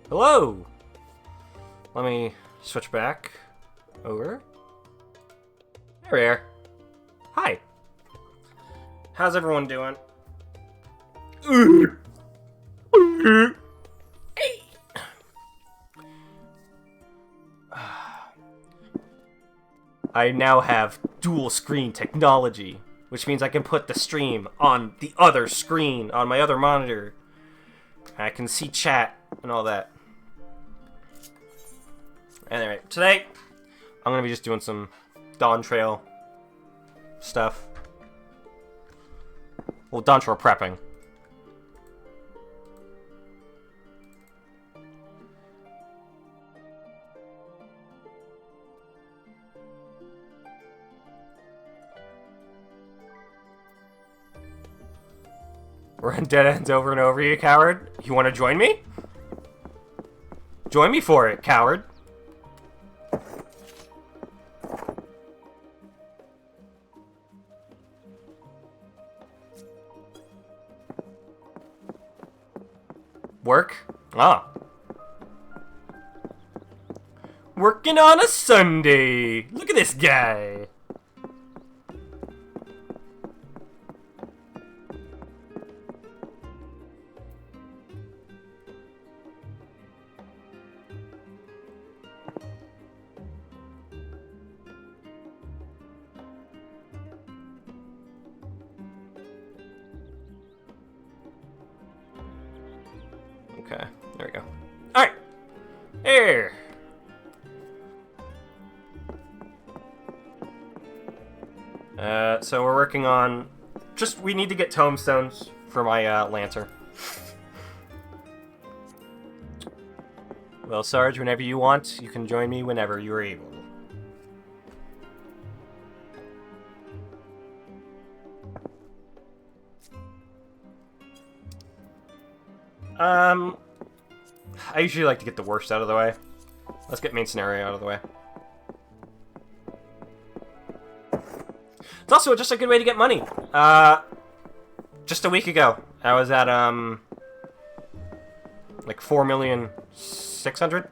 Hello! Let me switch back over. There we are. Hi. How's everyone doing? Hey. I now have dual screen technology, which means I can put the stream on the other screen, on my other monitor. I can see chat and all that. Anyway, today I'm gonna be just doing some Dawntrail stuff. Well, Dawntrail prepping. We're in dead ends over and over, you coward. You want to join me? Join me for it, coward. Work? Ah. Working on a Sunday. Look at this guy. Okay, there we go. Alright! Here! So we're working on... we need to get tombstones for my, Lancer. Well, Sarge, whenever you want, you can join me whenever you're able. I usually like to get the worst out of the way. Let's get main scenario out of the way. It's also just a good way to get money. Just a week ago, I was at, like 4,600,000.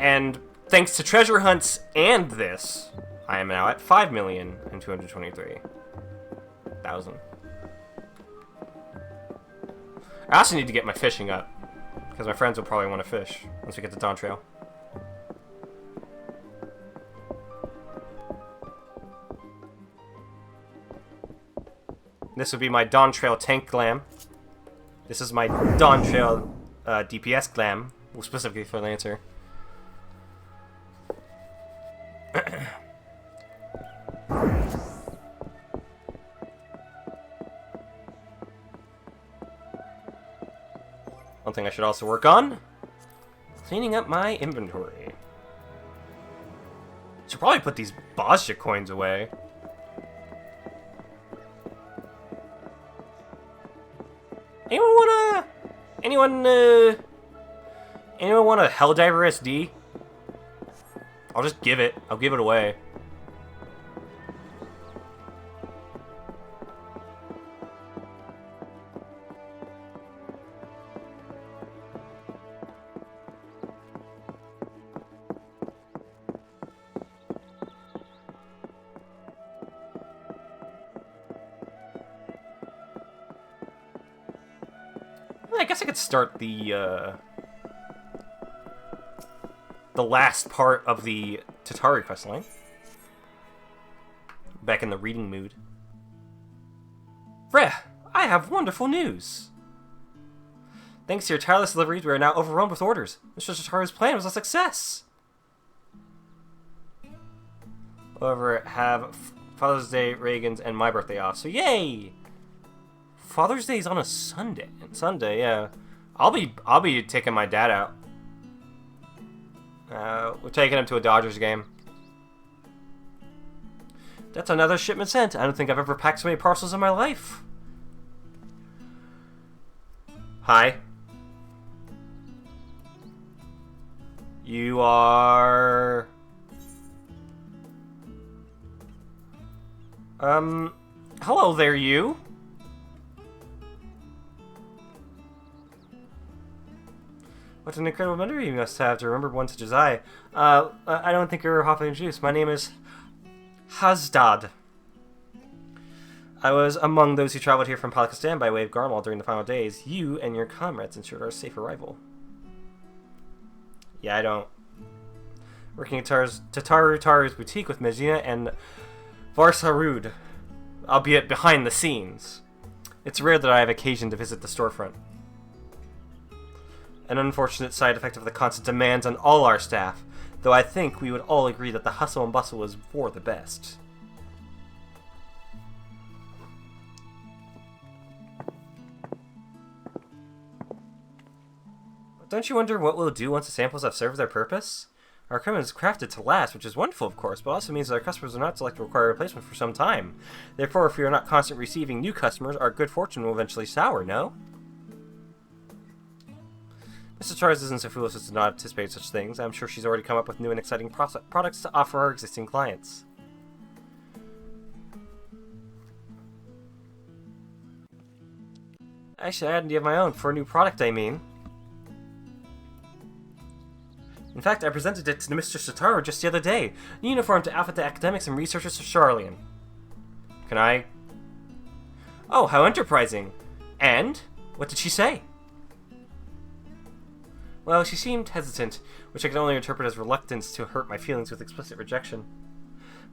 And thanks to treasure hunts and this, I am now at 5,223,000. I also need to get my fishing up, because my friends will probably want to fish once we get to Dawntrail. This would be my Dawntrail tank glam. This is my Dawntrail DPS glam, specifically for Lancer. One thing I should also work on, cleaning up my inventory. Should probably put these Bosja coins away. Anyone want a Helldiver SD? I'll just give it. I'll give it away. I guess I could start the last part of the Tatari questline. Back in the reading mood. Freya, I have wonderful news! Thanks to your tireless deliveries, we are now overwhelmed with orders. Mr. Tatari's plan was a success! However, have Father's Day, Reagan's, and my birthday off, so yay! Father's Day is on a Sunday. Sunday, yeah. I'll be taking my dad out. We're taking him to a Dodgers game. That's another shipment sent. I don't think I've ever packed so many parcels in my life. Hi. You are... Hello there, you. What an incredible memory you must have to remember one such as I. I don't think you're half introduced. My name is Hazdad. I was among those who traveled here from Pakistan by way of Garmal during the final days. You and your comrades ensured our safe arrival. Yeah, I don't. Working at Taru's boutique with Medina and Varsarud, albeit behind the scenes. It's rare that I have occasion to visit the storefront. An unfortunate side effect of the constant demands on all our staff, though I think we would all agree that the hustle and bustle is for the best. Don't you wonder what we'll do once the samples have served their purpose? Our equipment is crafted to last, which is wonderful, of course, but also means that our customers are not likely to require replacement for some time. Therefore, if we are not constantly receiving new customers, our good fortune will eventually sour, no? Mr. Charles isn't so foolish as to not anticipate such things. I'm sure she's already come up with new and exciting products to offer our existing clients. Actually, I had an idea of my own for a new product, I mean. In fact, I presented it to Mr. Sotaro just the other day. New uniform to outfit the academics and researchers of Charlian. Can I? Oh, how enterprising. And? What did she say? Well, she seemed hesitant, which I could only interpret as reluctance to hurt my feelings with explicit rejection.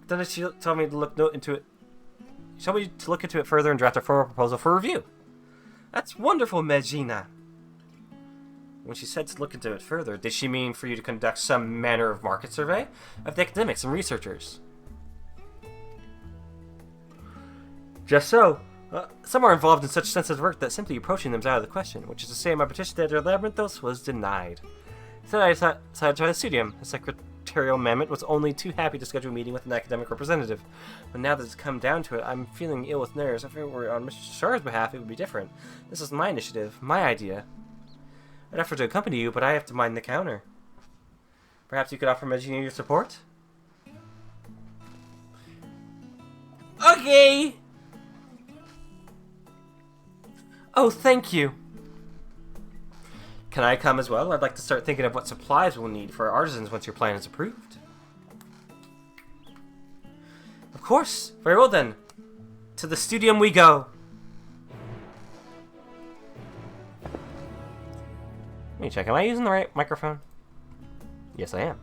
But then she told me to look into it. She told me to look into it further and draft a formal proposal for review. That's wonderful, Medina. When she said to look into it further, did she mean for you to conduct some manner of market survey of the academics and researchers? Just so. Some are involved in such sensitive work that simply approaching them is out of the question, which is to say my petition to Labyrinthos was denied. So I decided to try the studium. The secretarial mammoth was only too happy to schedule a meeting with an academic representative. But now that it's come down to it, I'm feeling ill with nerves. If it were on Mr. Shar's behalf, it would be different. This is my initiative, my idea. I'd offer to accompany you, but I have to mind the counter. Perhaps you could offer Medina your support? Okay! Oh, thank you. Can I come as well? I'd like to start thinking of what supplies we'll need for our artisans once your plan is approved. Of course. Very well then. To the studium we go. Let me check. Am I using the right microphone? Yes, I am.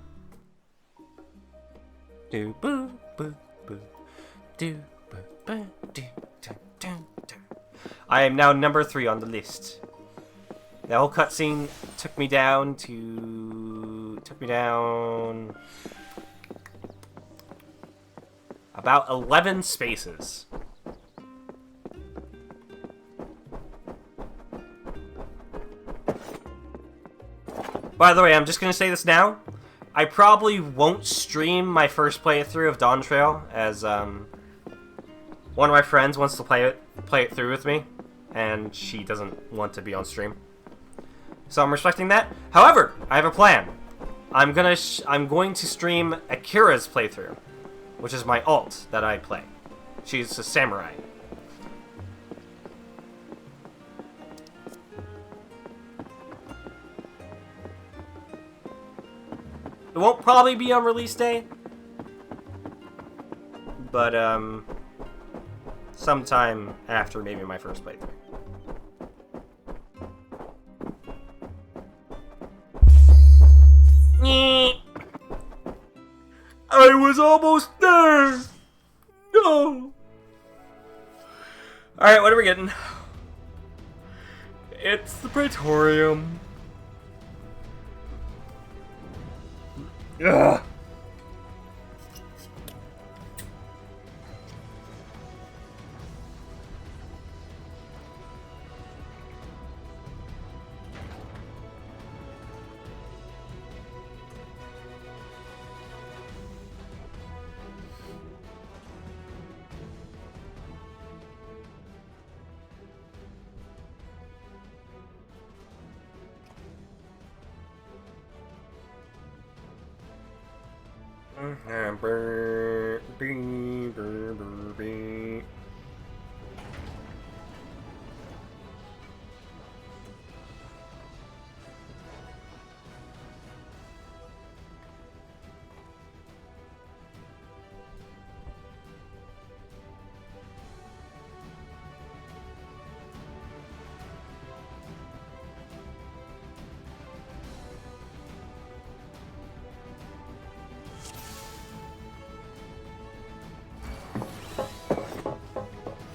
Do boo boo boo. Do boo boo do do do do. I am now number 3 on the list. The whole cutscene took me down about 11 spaces. By the way, I'm just gonna say this now. I probably won't stream my first playthrough of Dawntrail, as one of my friends wants to play it through with me, and she doesn't want to be on stream. So I'm respecting that. However, I have a plan. I'm going to stream Akira's playthrough, which is my alt that I play. She's a samurai. It won't probably be on release day, but sometime after maybe my first playthrough. I was almost there! No! Alright, what are we getting? It's the Praetorium. Ugh!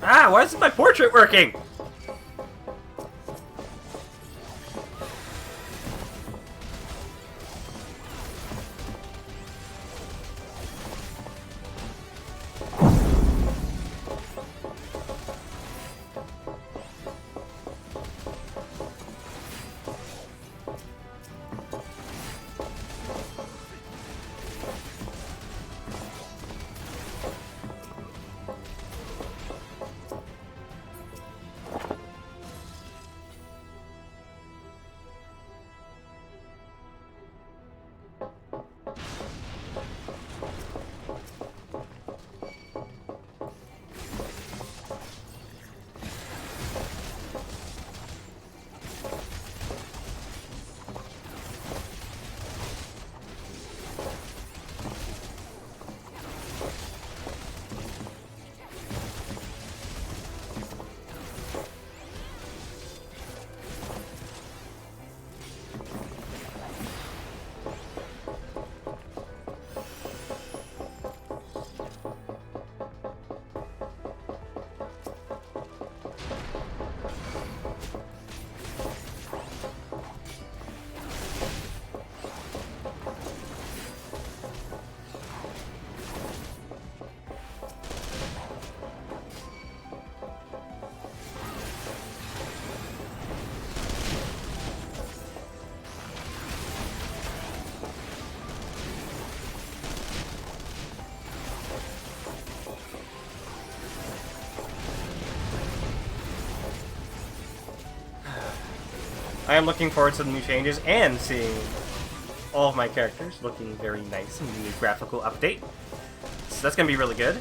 Ah, why isn't my portrait working? I am looking forward to the new changes and seeing all of my characters looking very nice in the new graphical update. So that's going to be really good.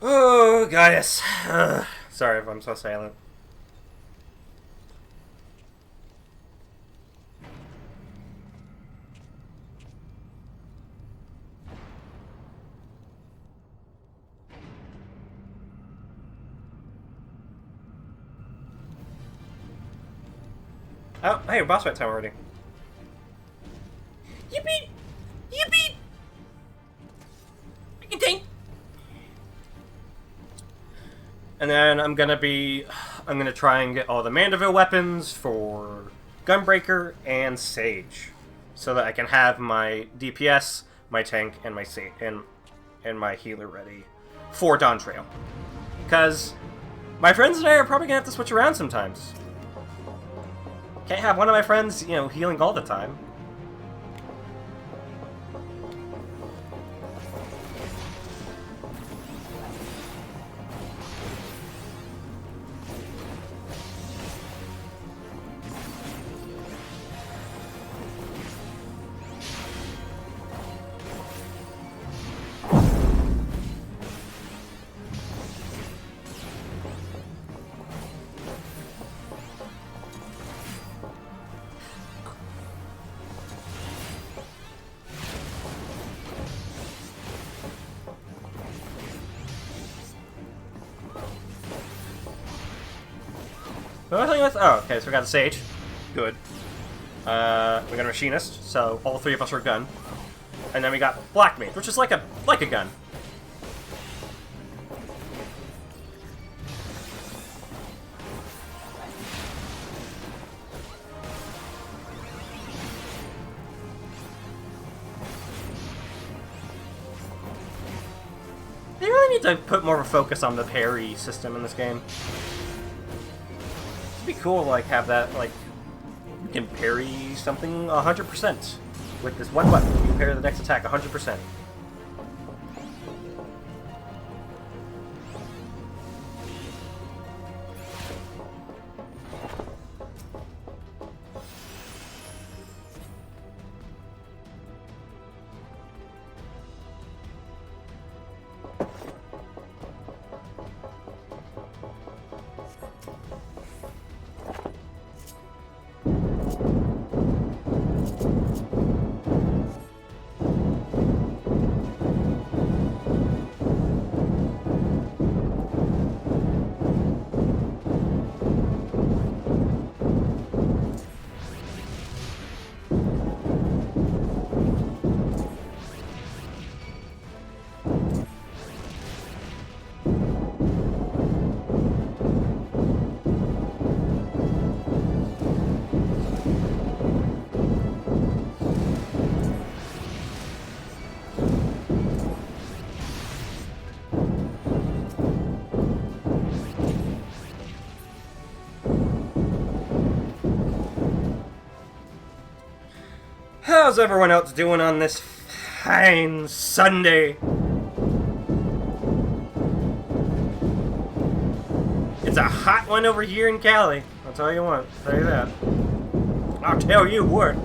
Oh, goddess. Sorry if I'm so silent. Oh, hey, boss fight time already. Yippee! Yippee! I can think. And then I'm gonna try and get all the Mandeville weapons for Gunbreaker and Sage, so that I can have my DPS, my tank, and and my healer ready for Dawntrail. Because my friends and I are probably gonna have to switch around sometimes. Can't have one of my friends, you know, healing all the time. Oh, okay, so we got a Sage. Good. We got a Machinist, so all three of us are gun. And then we got Black Mage, which is like a gun. They really need to put more of a focus on the parry system in this game. It'd be cool to, like, have that, like, you can parry something 100% with this one button. You can parry the next attack 100%. How's everyone else doing on this fine Sunday? It's a hot one over here in Cali. I'll tell you what. I'll tell you that. I'll tell you what.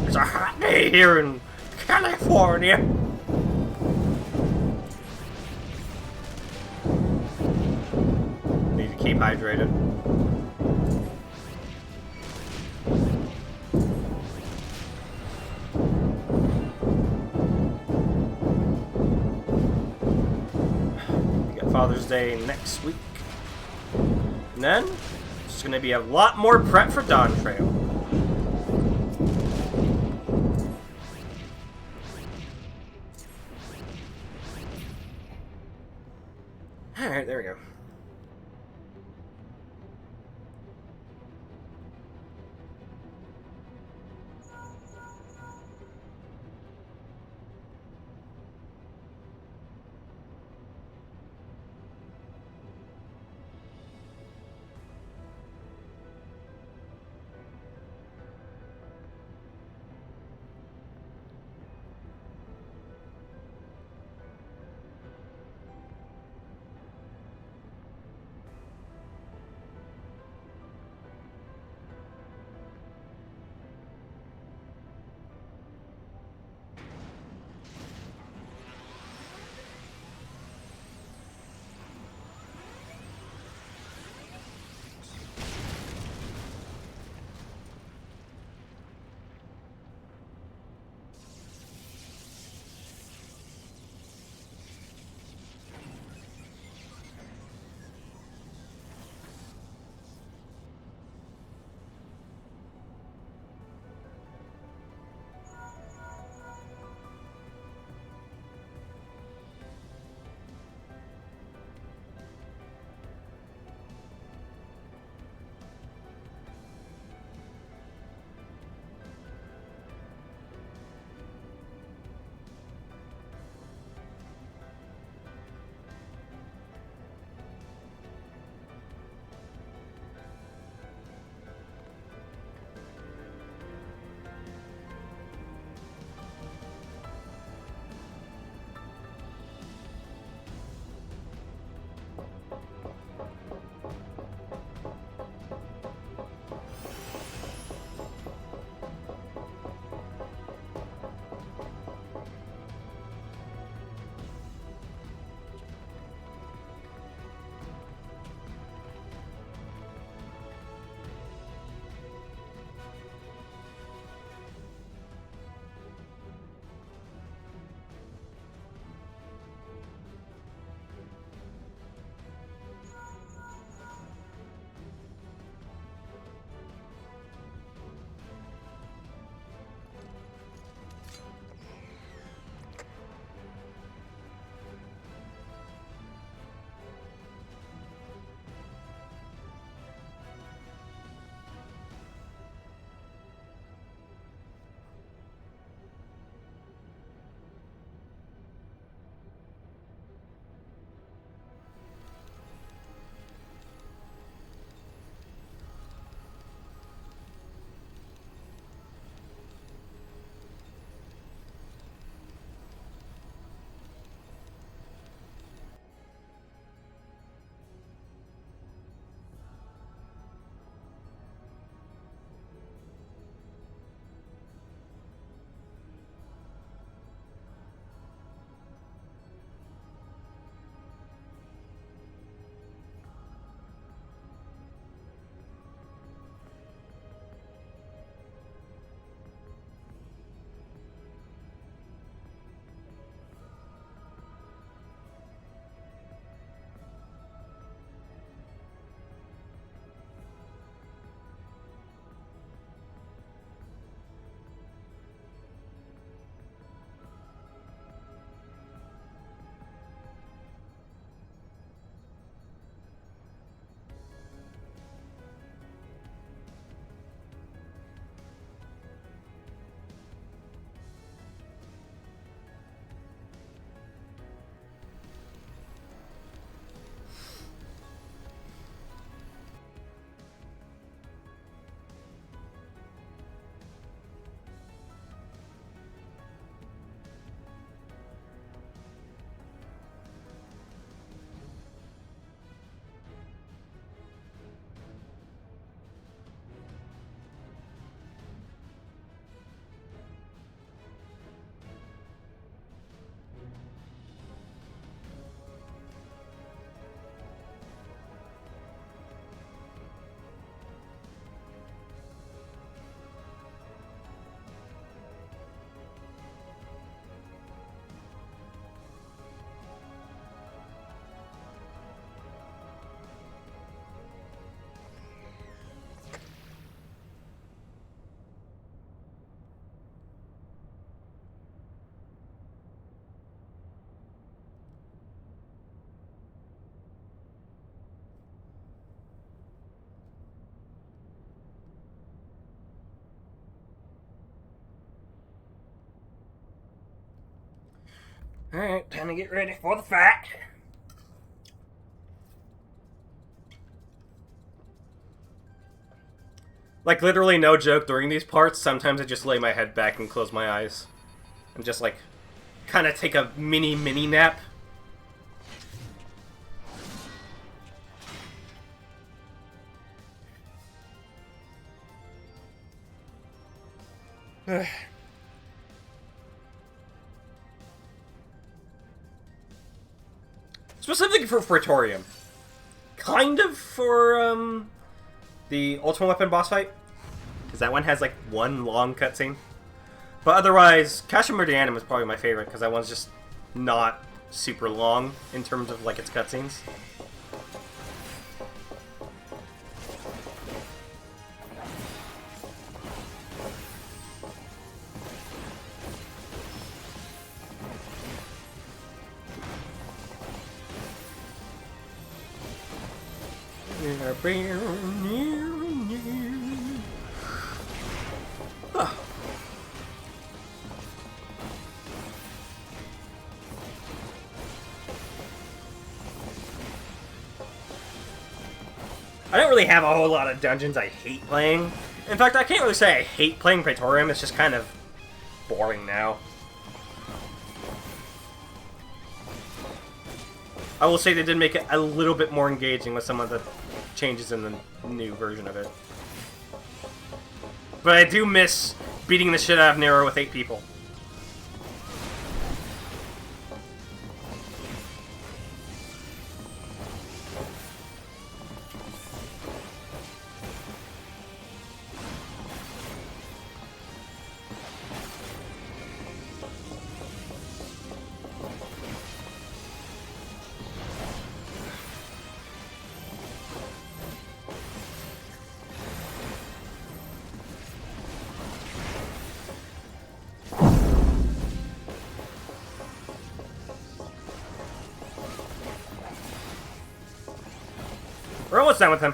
It's a hot day here in California. Need to keep hydrated. Father's Day next week. And then, it's going to be a lot more prep for Dawntrail. Alright, there we go. Alright, time to get ready for the fight. Like, literally no joke, during these parts, sometimes I just lay my head back and close my eyes. And just, like, kind of take a mini nap. Specifically for Praetorium. Kind of for, the Ultimate Weapon boss fight. Because that one has, like, one long cutscene. But otherwise, Cassia Meridianum is probably my favorite, because that one's just not super long in terms of, like, its cutscenes. I don't really have a whole lot of dungeons I hate playing. In fact, I can't really say I hate playing Praetorium, it's just kind of boring now. I will say they did make it a little bit more engaging with some of the changes in the new version of it. But I do miss beating the shit out of Nero with 8 people. We're almost done with him.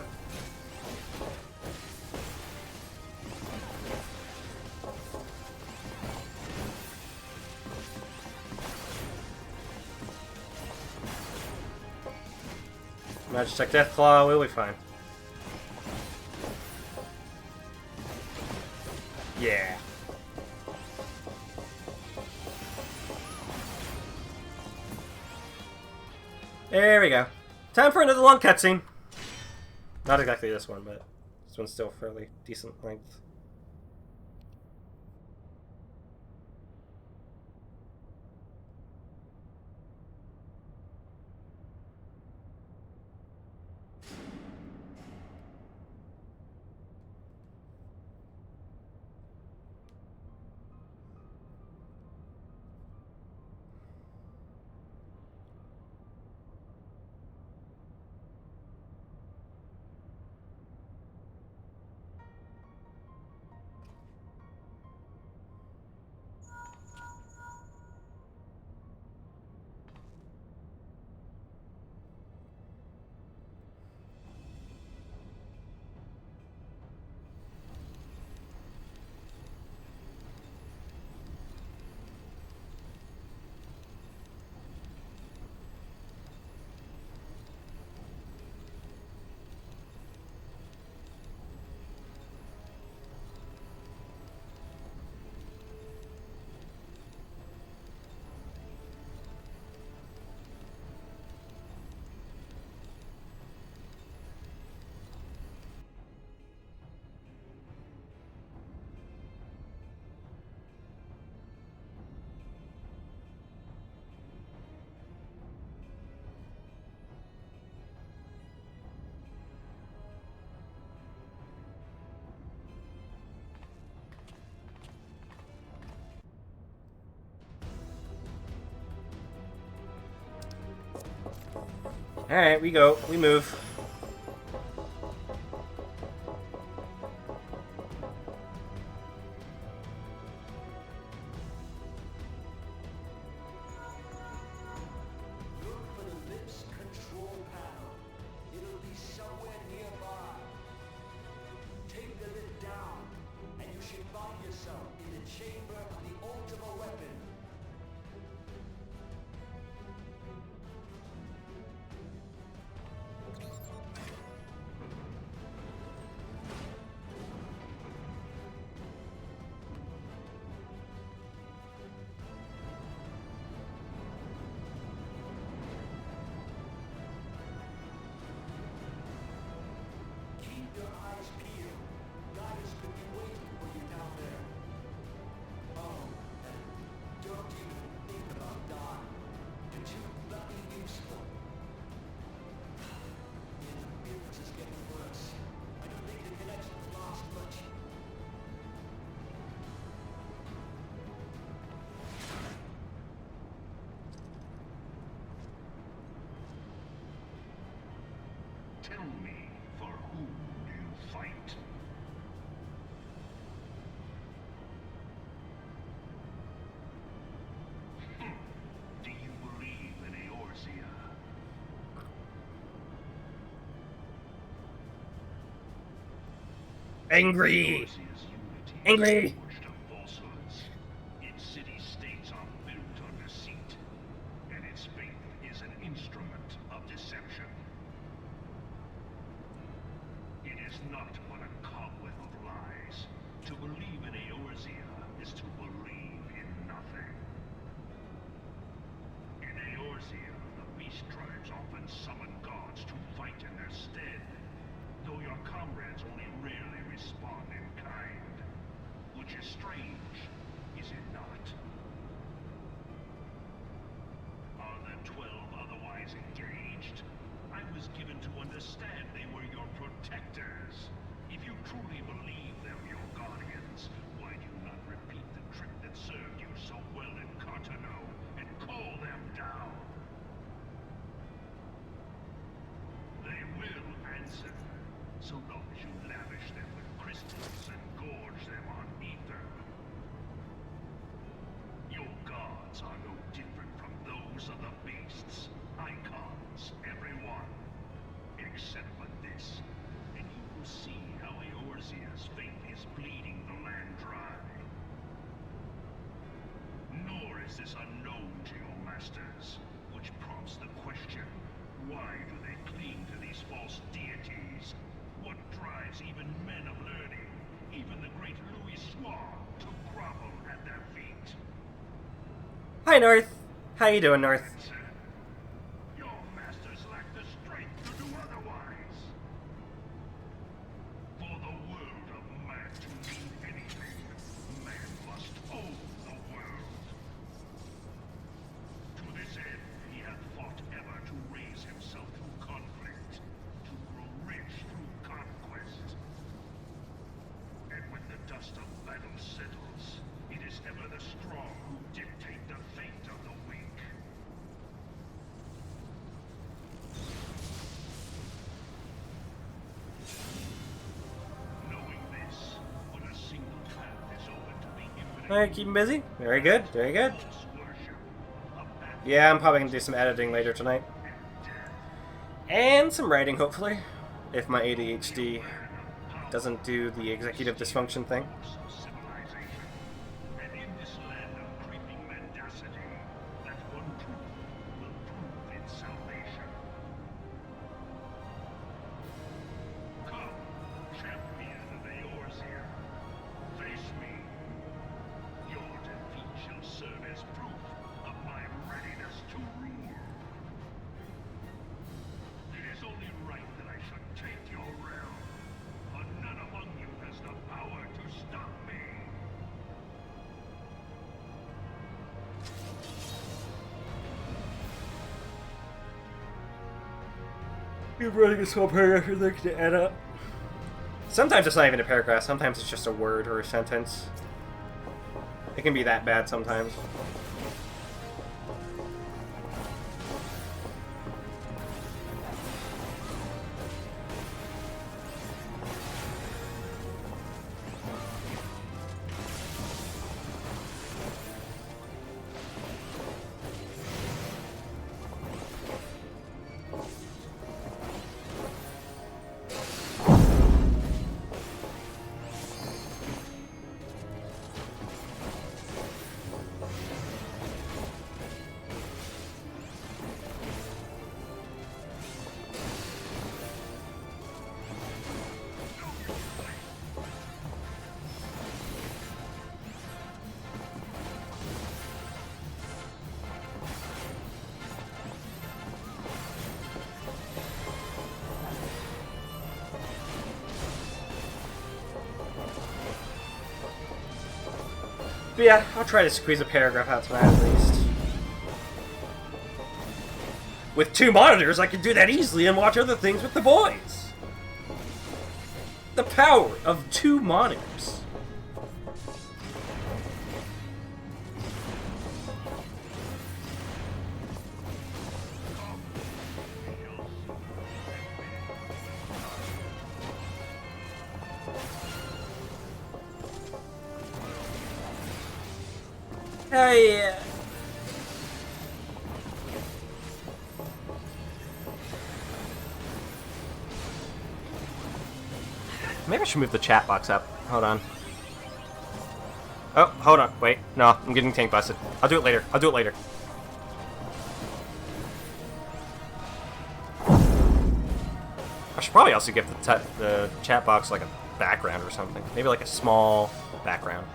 Magitech Deathclaw, we'll be fine. Yeah. There we go. Time for another long cutscene. Not exactly this one, but this one's still fairly decent length. Alright, we go. We move. Tell me, for whom do you fight? Do you believe in Eorzea? Angry! Eorzea's unity Angry! is forged of falsehoods. Its city-states are built on deceit, and its faith is an instrument of deception. It is not but a cobweb of lies. To believe in Eorzea is to believe in nothing. In Eorzea, the beast tribes often summon gods to fight in their stead, though your comrades only rarely respond in kind. Which is strange, is it not? Are the 12 otherwise engaged? I was given to understand they were your protectors. If you truly believe them your guardians, why do you not repeat the trick that served you so well in Cartano and call them down? They will answer, so long as you lavish them with crystals and gorge them on ether. Your gods are no different from those of the beasts. Icons, everyone. Except for this, and you will see how Eorzea's faith is bleeding the land dry. Nor is this unknown to your masters, which prompts the question, why do they cling to these false deities? What drives even men of learning, even the great Louis Soir, to grovel at their feet? Hi, North. How you doing, North? Your masters lack the strength to do otherwise. For the world of man to mean anything, man must own the world. To this end, he hath fought ever to raise himself through conflict, to grow rich through conquest. And when the dust of battle settles, it is ever the strong who dictate the fate of the weak. Knowing this, when a single path is open to the infinite Alright, keep him busy. Very good, very good. false worship, a path Yeah, I'm probably gonna do some editing later tonight. and death, And some writing, hopefully. If my ADHD doesn't do the executive dysfunction thing. of civilization. And in this land of creeping mendacity, that one truth will prove its salvation. Come, champion of Eorzea, face me. Your defeat shall serve as proof of my readiness to rule. It is only right that I should take your realm, but none among you has the power to stop me. You're writing a small paragraph you're looking to add up. Sometimes it's not even a paragraph, sometimes it's just a word or a sentence. It can be that bad sometimes. But yeah, I'll try to squeeze a paragraph out tonight at least. With 2 monitors, I can do that easily and watch other things with the boys. The power of 2 monitors. Oh yeah. Maybe I should move the chat box up. Hold on. Oh, hold on. Wait. No, I'm getting tank busted. I'll do it later. I'll do it later. I should probably also give the chat box like a background or something. Maybe like a small background.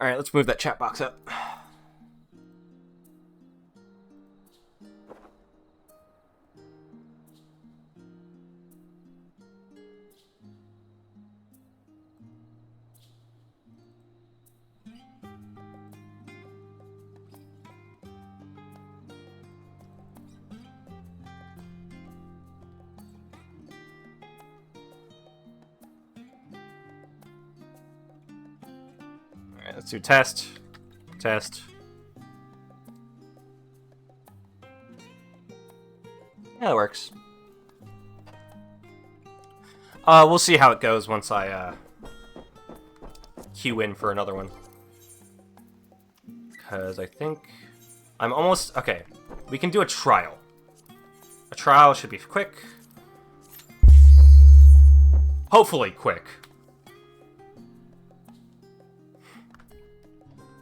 Alright, let's move that chat box up. Alright, let's do test. Test. Yeah, that works. We'll see how it goes once I, queue in for another one. Because I think I'm almost... Okay, we can do a trial. A trial should be quick. Hopefully quick.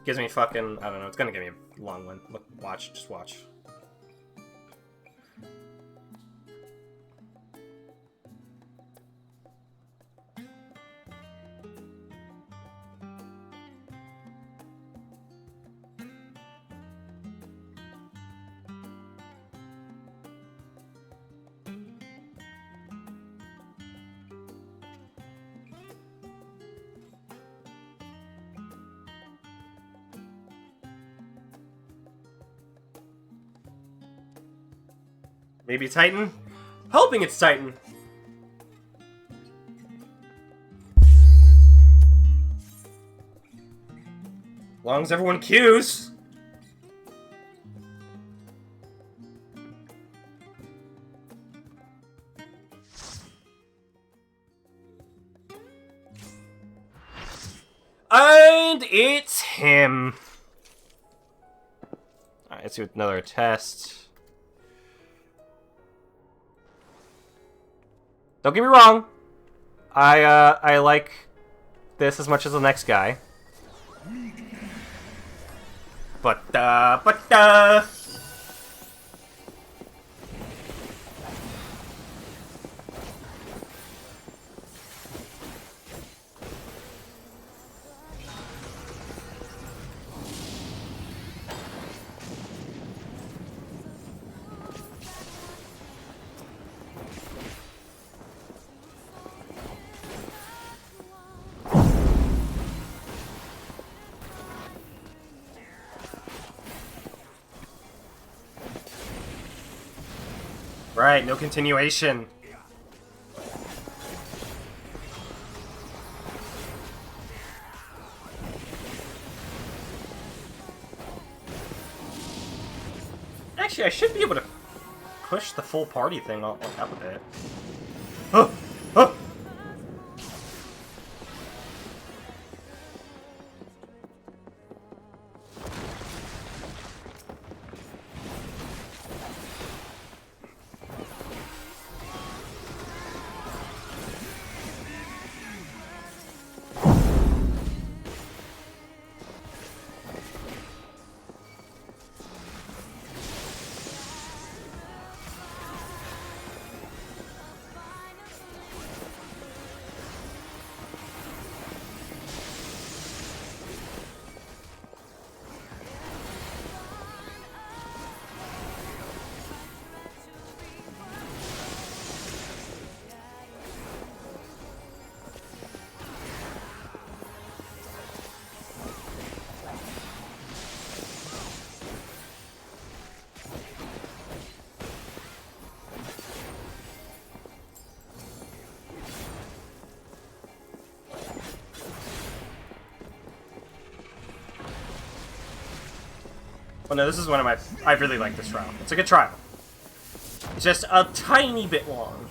Gives me fucking... I don't know, it's gonna give me a long one. Look, watch, just watch. Maybe Titan? Hoping it's Titan. Long as everyone queues. And it's him. Alright, let's do another test. Don't get me wrong. I like this as much as the next guy. But Right, no continuation. Actually, I should be able to push the full party thing on top of it. Oh! Oh! Well, no, this is one of my... I really like this trial. It's a good trial. It's just a tiny bit long.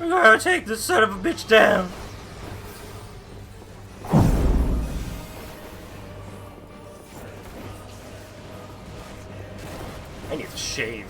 I gotta take this son of a bitch down. I need to shave.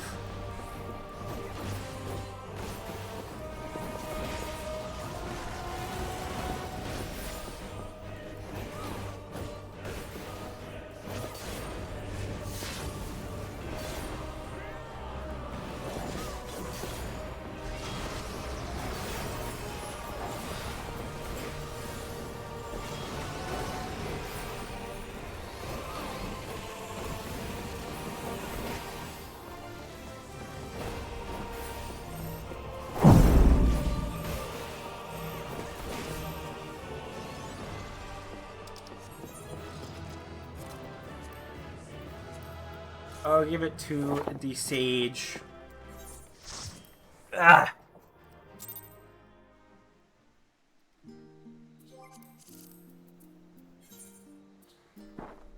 I'll give it to the Sage. Ah!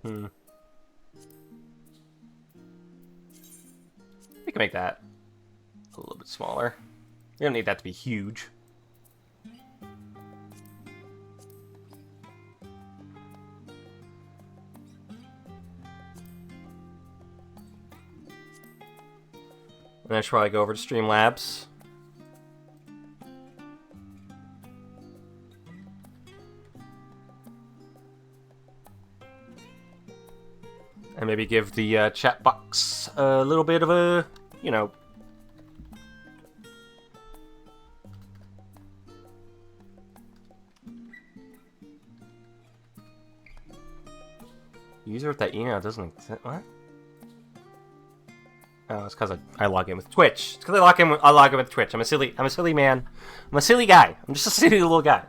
We can make that a little bit smaller. You don't need that to be huge. And I should probably go over to Streamlabs. And maybe give the chat box a little bit of a, you know... User with that email doesn't exist. What? Oh, it's because I log in with Twitch. It's because I log in with Twitch. I'm a silly man. I'm a silly guy. I'm just a silly little guy.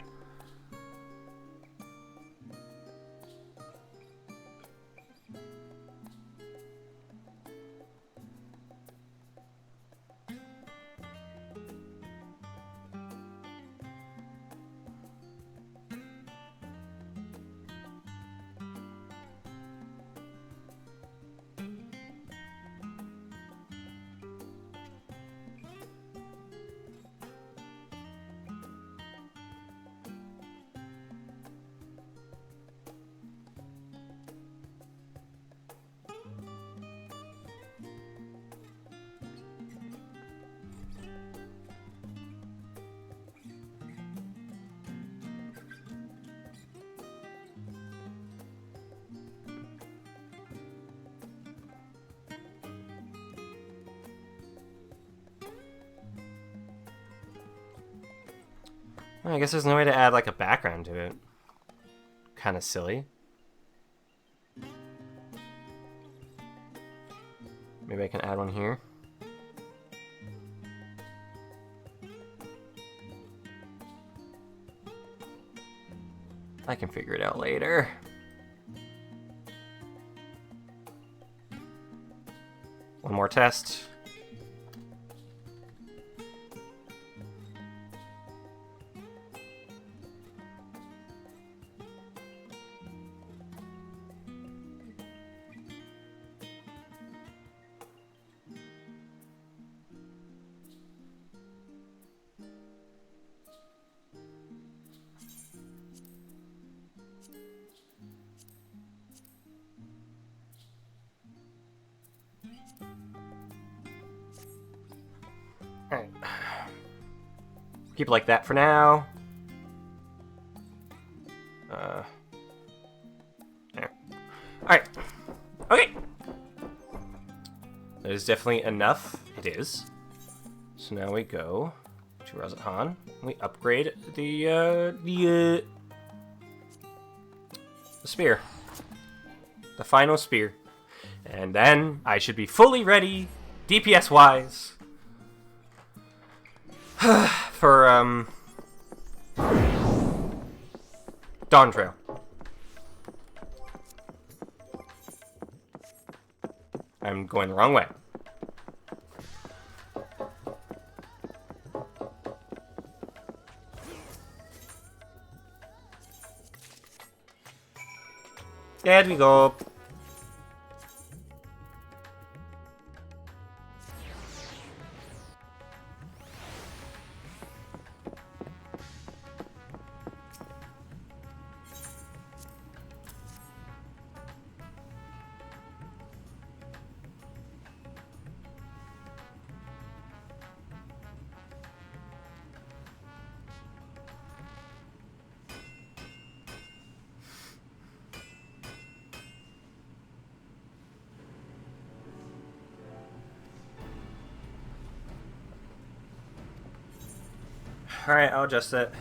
I guess there's no way to add like a background to it. Kind of silly. Maybe I can add one here. I can figure it out later. One more test. Alright. Keep it like that for now. There. Alright. Okay. That is definitely enough. It is. So now we go to Razathan. We upgrade the spear. The final spear. And then I should be fully ready, DPS-wise, for, Dawntrail. I'm going the wrong way. There we go. Alright, I'll adjust it.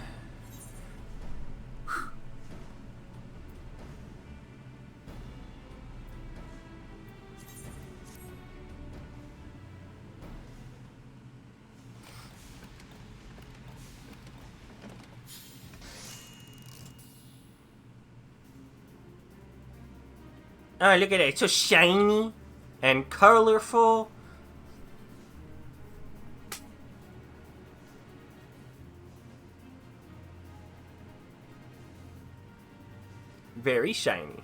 Oh, look at it. It's so shiny. and colorful. Very shiny.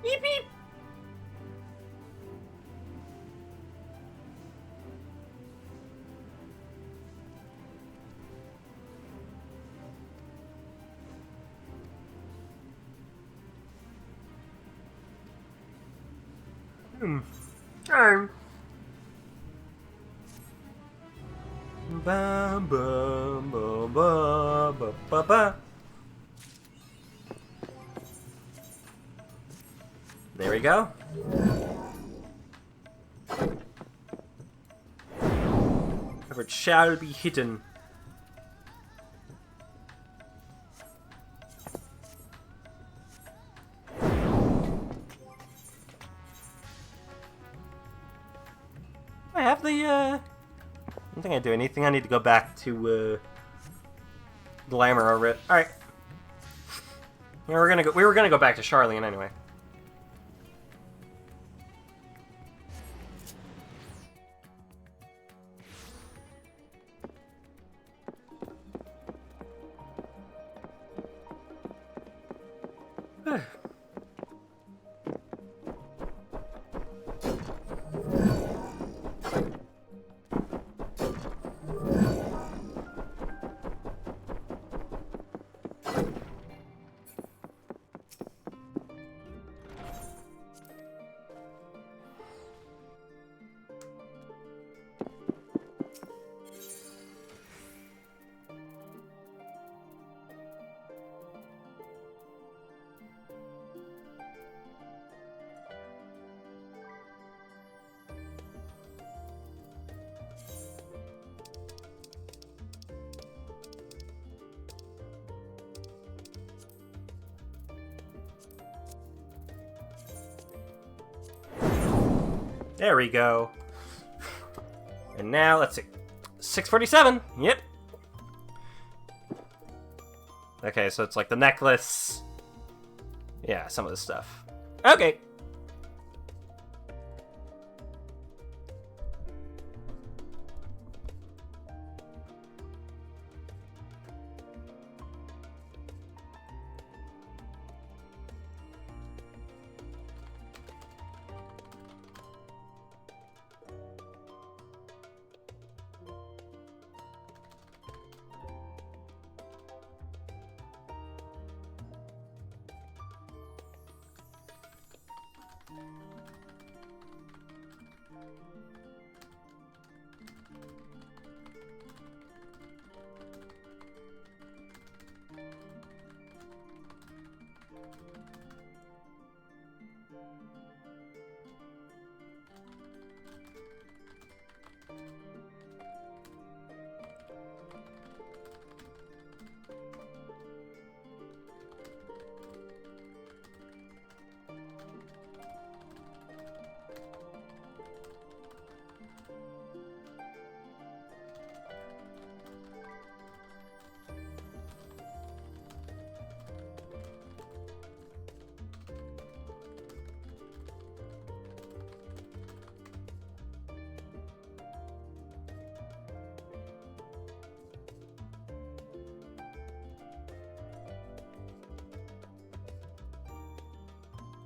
Beep beep. Darn. Ba ba ba ba ba ba ba. There we go. It shall be hidden. I have the I don't think I do anything. I need to go back to Glamour over it. Alright. Yeah, we were gonna go back to Charlene anyway. There we go. And now, let's see. 647. Yep. Okay, so it's like the necklace. Yeah, some of this stuff. Okay.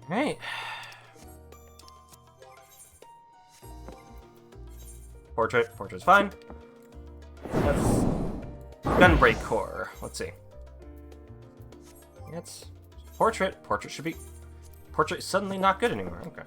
Right. Portrait. Portrait's fine. That's Gunbreak Core. Let's see. That's portrait. Portrait should be. Portrait is suddenly not good anymore. Okay.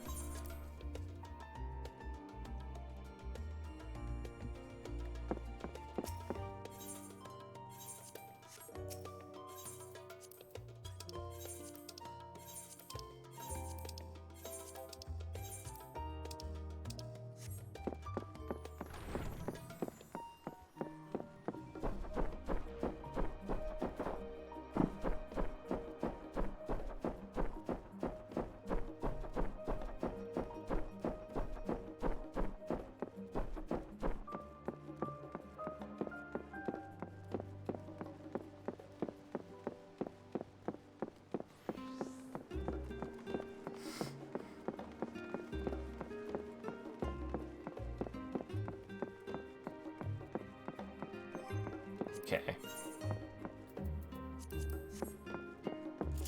Okay.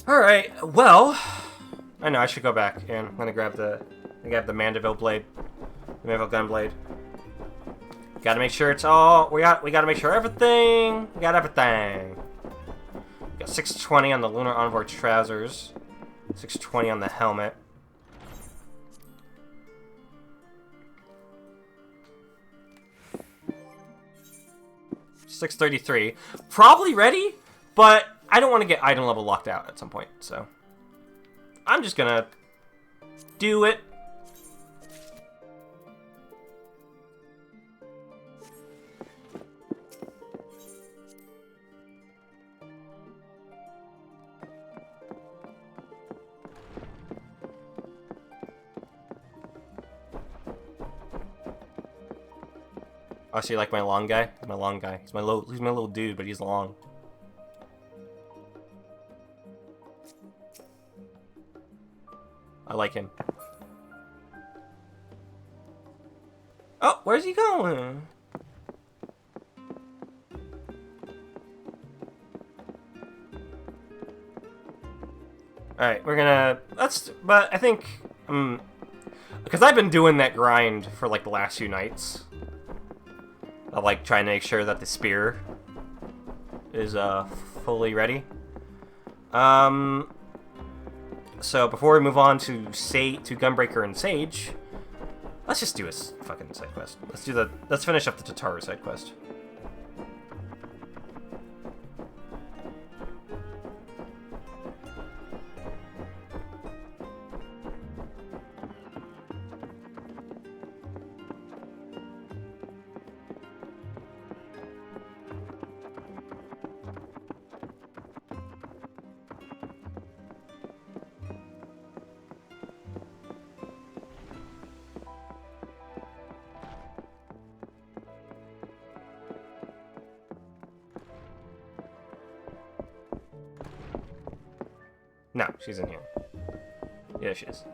Alright, well, I know I should go back and I'm gonna grab the Mandeville blade. The Mandeville gun blade. Gotta make sure it's all we gotta make sure everything. We got everything. We got 620 on the Lunar Envoy trousers. 620 on the helmet. $633. Probably ready, but I don't want to get item level locked out at some point, so I'm just gonna do it. Oh, so you like my long guy? My long guy. He's my little dude, but he's long. I like him. Oh, where's he going? Alright, we're gonna... But I think... because I've been doing that grind for, like, the last few nights. Of, like, trying to make sure that the spear is, fully ready. So, before we move on to Gunbreaker and Sage, let's just do a fucking side quest. Let's finish up the Tataru side quest. No, she's in here. Yeah, she is.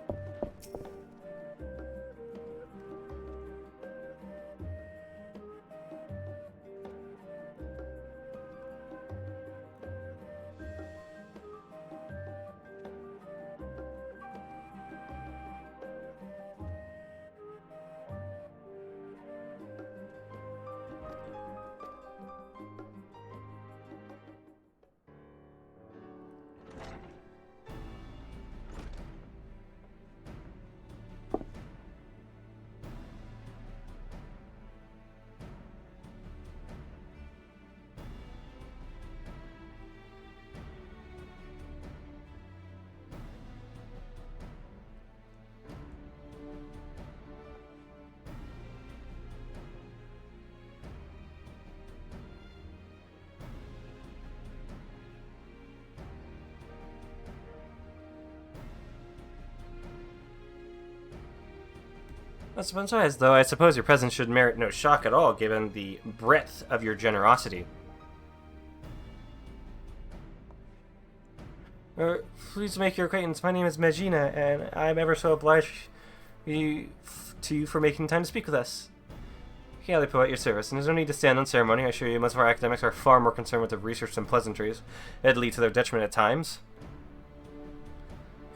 That's one size, though I suppose your presence should merit no shock at all, given the breadth of your generosity. Pleased to make your acquaintance. My name is Magina, and I'm ever so obliged to you for making time to speak with us. Galley Poe at your service, and there's no need to stand on ceremony. I assure you most of our academics are far more concerned with their research than pleasantries. It'd lead to their detriment at times.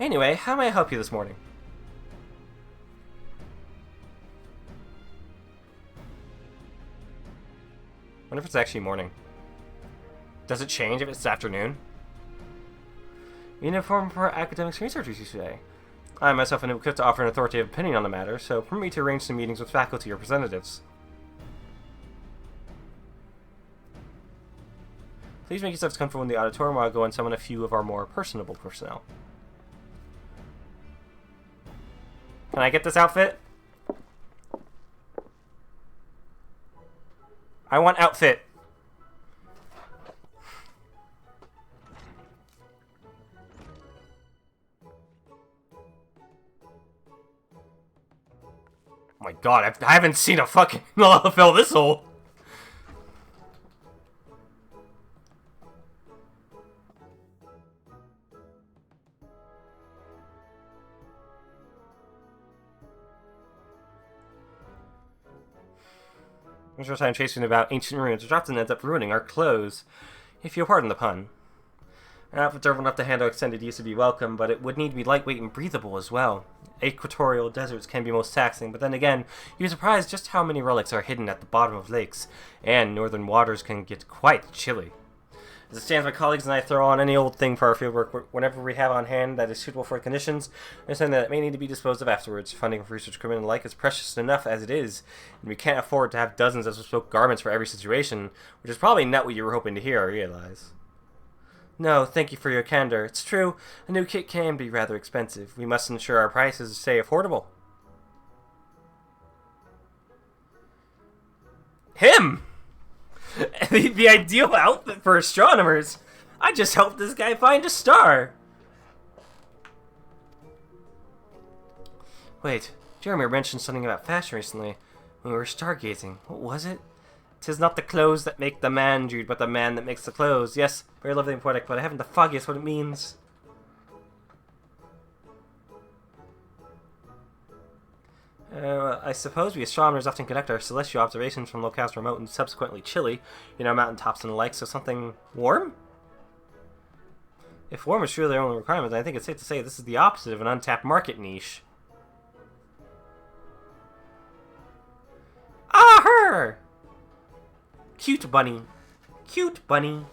Anyway, how may I help you this morning? I wonder if it's actually morning. Does it change if it's afternoon? Uniform for academics and researchers, you say? I myself am equipped to offer an authoritative opinion on the matter, so permit me to arrange some meetings with faculty representatives. Please make yourselves comfortable in the auditorium while I go and summon a few of our more personable personnel. Can I get this outfit? I want outfit. Oh my god, I haven't seen a fucking Lalafell this old. There's no time chasing about ancient ruins, which often ends up ruining our clothes, if you'll pardon the pun. An outfit durable enough to handle extended use would be welcome, but it would need to be lightweight and breathable as well. Equatorial deserts can be most taxing, but then again, you'd be surprised just how many relics are hidden at the bottom of lakes, and northern waters can get quite chilly. As it stands, my colleagues and I throw on any old thing for our fieldwork whenever we have on hand that is suitable for the conditions, understanding that it may need to be disposed of afterwards. Funding for research equipment and the like is precious enough as it is, and we can't afford to have dozens of bespoke garments for every situation, which is probably not what you were hoping to hear, I realize. No, thank you for your candor. It's true, a new kit can be rather expensive. We must ensure our prices stay affordable. Him! The ideal outfit for astronomers! I just helped this guy find a star! Wait, Jeremy mentioned something about fashion recently when we were stargazing. What was it? 'Tis not the clothes that make the man, Jude, but the man that makes the clothes. Yes, very lovely and poetic, but I haven't the foggiest what it means. I suppose we astronomers often conduct our celestial observations from locales remote and subsequently chilly, mountaintops and the like, so something warm? If warm is truly their only requirement, I think it's safe to say this is the opposite of an untapped market niche. Ah, her! Cute bunny. Cute bunny.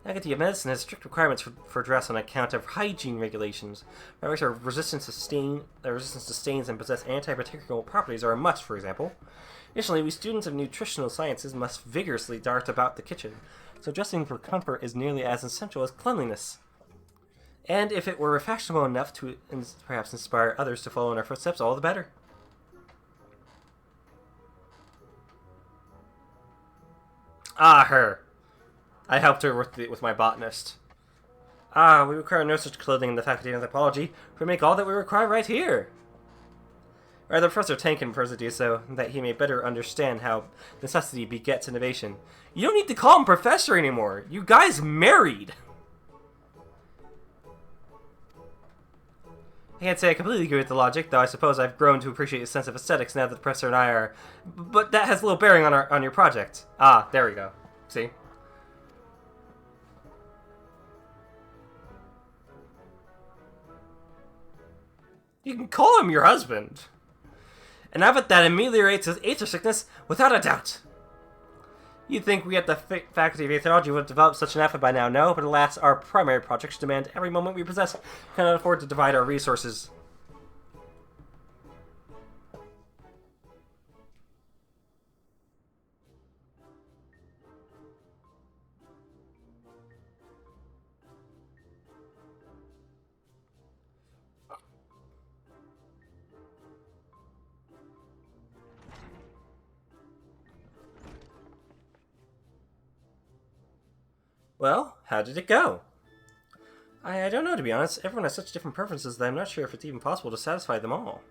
Faculty of Medicine has strict requirements for dress on account of hygiene regulations. Fabrics are resistant to stains and possess antibacterial properties are a must, for example. Additionally, we students of nutritional sciences must vigorously dart about the kitchen, so dressing for comfort is nearly as essential as cleanliness. And if it were fashionable enough to perhaps inspire others to follow in our footsteps, all the better. Ah, her. I helped her with my botanist. Ah, we require no such clothing in the Faculty of Anthropology. We make all that we require right here. Rather, Professor Tankin prefers to do so, that he may better understand how necessity begets innovation. You don't need to call him Professor anymore. You guys married. I can't say I completely agree with the logic, though I suppose I've grown to appreciate his sense of aesthetics now that the Professor and I are... But that has little bearing on your project. Ah, there we go. See? You can call him your husband. An outfit that ameliorates his aether sickness without a doubt. You'd think we at the Faculty of Anthropology would have developed such an outfit by now, no, but alas, our primary projects demand every moment we possess. We cannot afford to divide our resources. Well, how did it go? I don't know, to be honest. Everyone has such different preferences that I'm not sure if it's even possible to satisfy them all.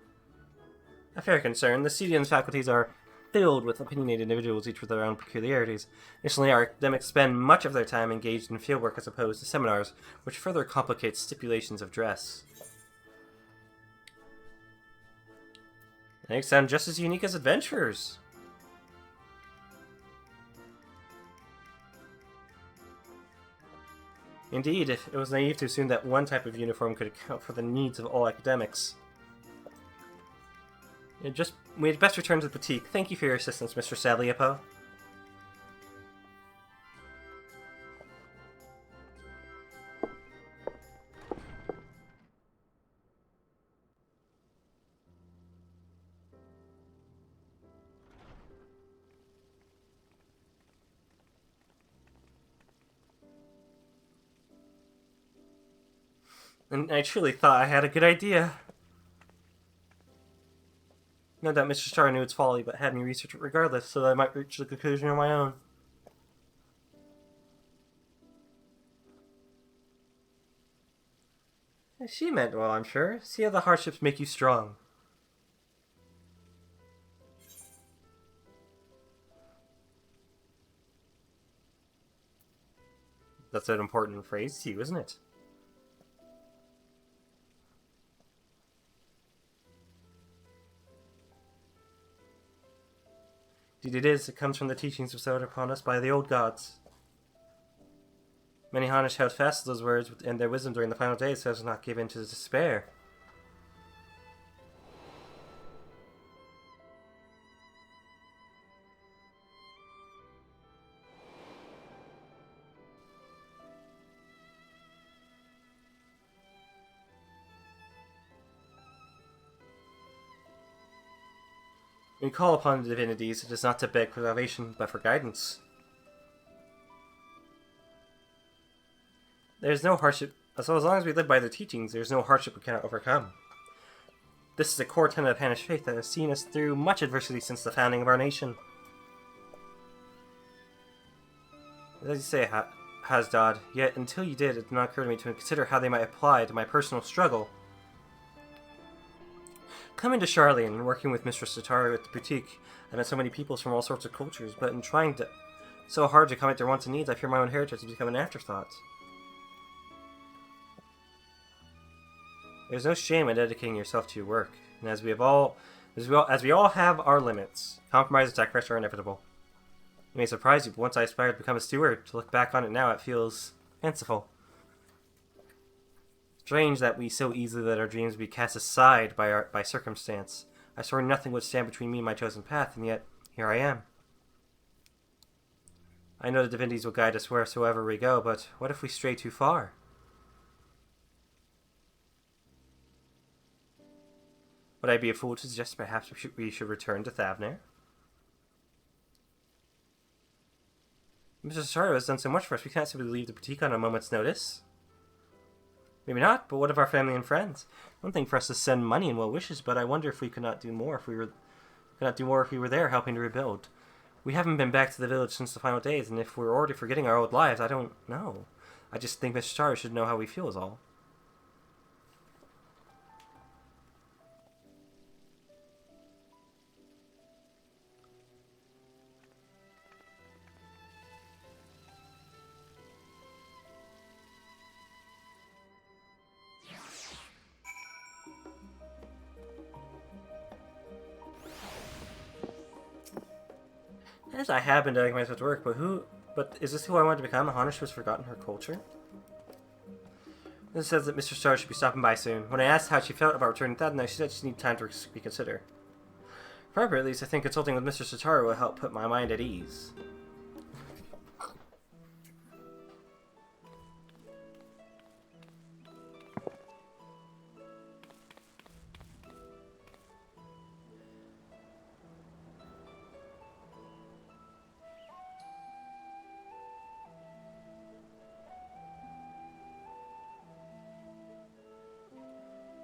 A fair concern. The CDN's faculties are filled with opinionated individuals, each with their own peculiarities. Additionally, our academics spend much of their time engaged in fieldwork as opposed to seminars, which further complicates stipulations of dress. They sound just as unique as adventurers. Indeed, it was naive to assume that one type of uniform could account for the needs of all academics. We'd best return to the boutique. Thank you for your assistance, Mr. Saliepo. And I truly thought I had a good idea. No doubt Mr. Starr knew its folly, but had me research it regardless, so that I might reach the conclusion on my own. She meant well, I'm sure. See how the hardships make you strong. That's an important phrase to you, isn't it? Indeed it is. It comes from the teachings bestowed upon us by the old gods. Many Hanish held fast to those words and their wisdom during the final days so as to not give in to despair. When we call upon the divinities, it is not to beg for salvation, but for guidance. There is no hardship, so as long as we live by their teachings, there is no hardship we cannot overcome. This is a core tenet of Hanish faith that has seen us through much adversity since the founding of our nation. As you say, Hasdod, yet until you did, it did not occur to me to consider how they might apply to my personal struggle. Coming to Charlian and working with Mistress Sataru at the boutique, I met so many peoples from all sorts of cultures, but in trying so hard to accommodate their wants and needs, I fear my own heritage has become an afterthought. There's no shame in dedicating yourself to your work, and as we all have our limits, compromise and sacrifice are inevitable. It may surprise you, but once I aspired to become a steward, to look back on it now, it feels fanciful. Strange that we so easily let our dreams be cast aside by circumstance. I swore nothing would stand between me and my chosen path, and yet here I am. I know the divinities will guide us wheresoever we go, but what if we stray too far? Would I be a fool to suggest perhaps we should return to Thavner? Mr. Sataru has done so much for us, we can't simply leave the boutique on a moment's notice. Maybe not, but what of our family and friends? One thing for us to send money and well wishes, but I wonder if we could not do more if we were there helping to rebuild. We haven't been back to the village since the final days, and if we're already forgetting our old lives, I don't know. I just think Mr. Sataru should know how we feel is all. Yes, I have been doing myself to work, but is this who I want to become? A Hanish who has forgotten her culture? This says that Mr. Star should be stopping by soon. When I asked how she felt about returning that night, she said she needed time to reconsider. For her, at least, I think consulting with Mr. Sataru will help put my mind at ease.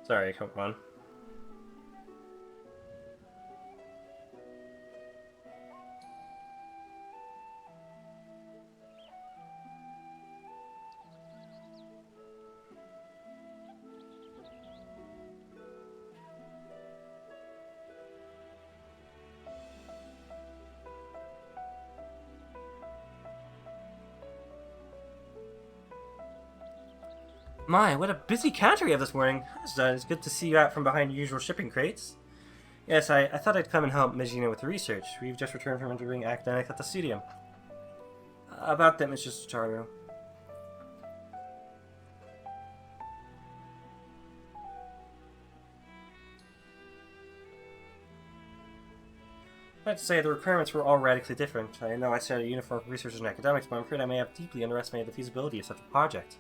Sorry, come on. My, what a busy counter you have this morning. It's good to see you out from behind your usual shipping crates. Yes, I thought I'd come and help Mijina with the research. We've just returned from interviewing academics at the studio. About that, Mr. Sataru. I have to say, the requirements were all radically different. I know I studied uniform research and academics, but I'm afraid I may have deeply underestimated the feasibility of such a project.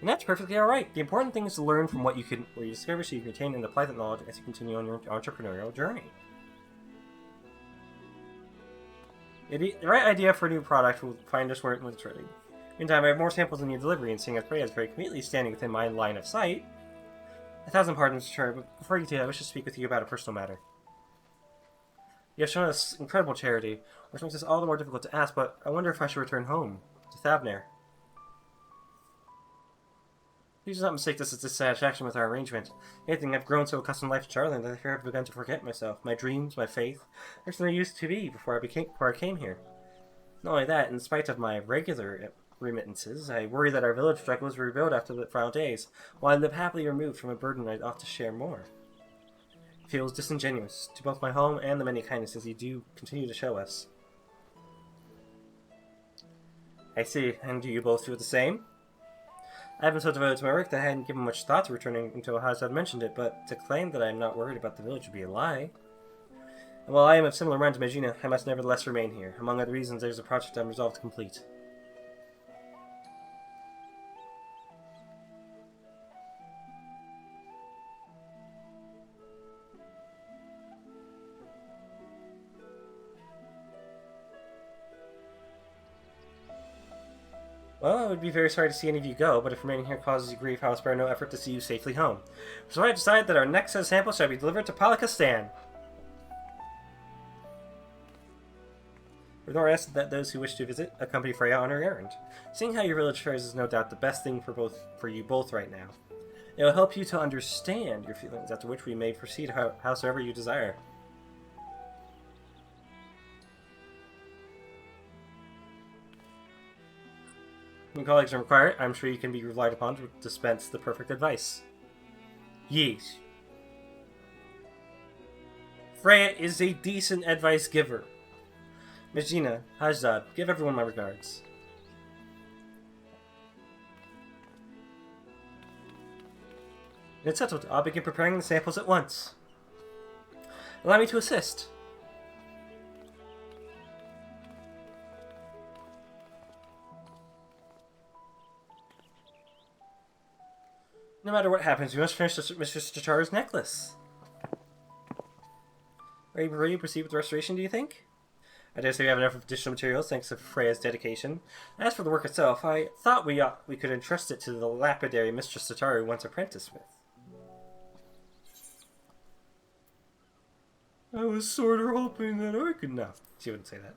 And that's perfectly alright. The important thing is to learn from what you discover so you can retain and apply that knowledge as you continue on your entrepreneurial journey. The right idea for a new product will find us where it was trading. Meantime, I have more samples in your delivery, and seeing as Freya is very conveniently standing within my line of sight... 1,000 pardons, Charlie, but before you do, I wish to speak with you about a personal matter. You have shown us incredible charity, which makes this all the more difficult to ask, but I wonder if I should return home, to Thavner. Please do not mistake this as dissatisfaction with our arrangement. If anything, I've grown so accustomed to life in Charlie that I fear I've begun to forget myself, my dreams, my faith, everything I used to be before I came here. Not only that, in spite of my regular remittances, I worry that our village struggles will rebuild after the final days, while I live happily removed from a burden I ought to share more. It feels disingenuous to both my home and the many kindnesses you do continue to show us. I see, and do you both feel the same? I have been so devoted to my work that I hadn't given much thought to returning until Hazard mentioned it, but to claim that I am not worried about the village would be a lie. And while I am of similar mind to Magina, I must nevertheless remain here. Among other reasons, there is a project I am resolved to complete. Well, I would be very sorry to see any of you go, but if remaining here causes you grief, I will spare no effort to see you safely home. So I decide that our next set of samples shall be delivered to Palakistan. Furthermore, asked that those who wish to visit accompany Freya on her errand. Seeing how your village fares is no doubt the best thing for you both right now. It will help you to understand your feelings, after which we may proceed howsoever you desire. When colleagues are required, I'm sure you can be relied upon to dispense the perfect advice. Yes. Freya is a decent advice giver. Magina, Hajdad, give everyone my regards. It's settled. I'll begin preparing the samples at once. Allow me to assist. No matter what happens, we must finish Mistress Chitara's necklace. Are you ready to proceed with the restoration, do you think? I dare say we have enough additional materials thanks to Freya's dedication. As for the work itself, I thought we could entrust it to the lapidary Mistress Chitara we once apprenticed with. I was sort of hoping that I could... No, she wouldn't say that.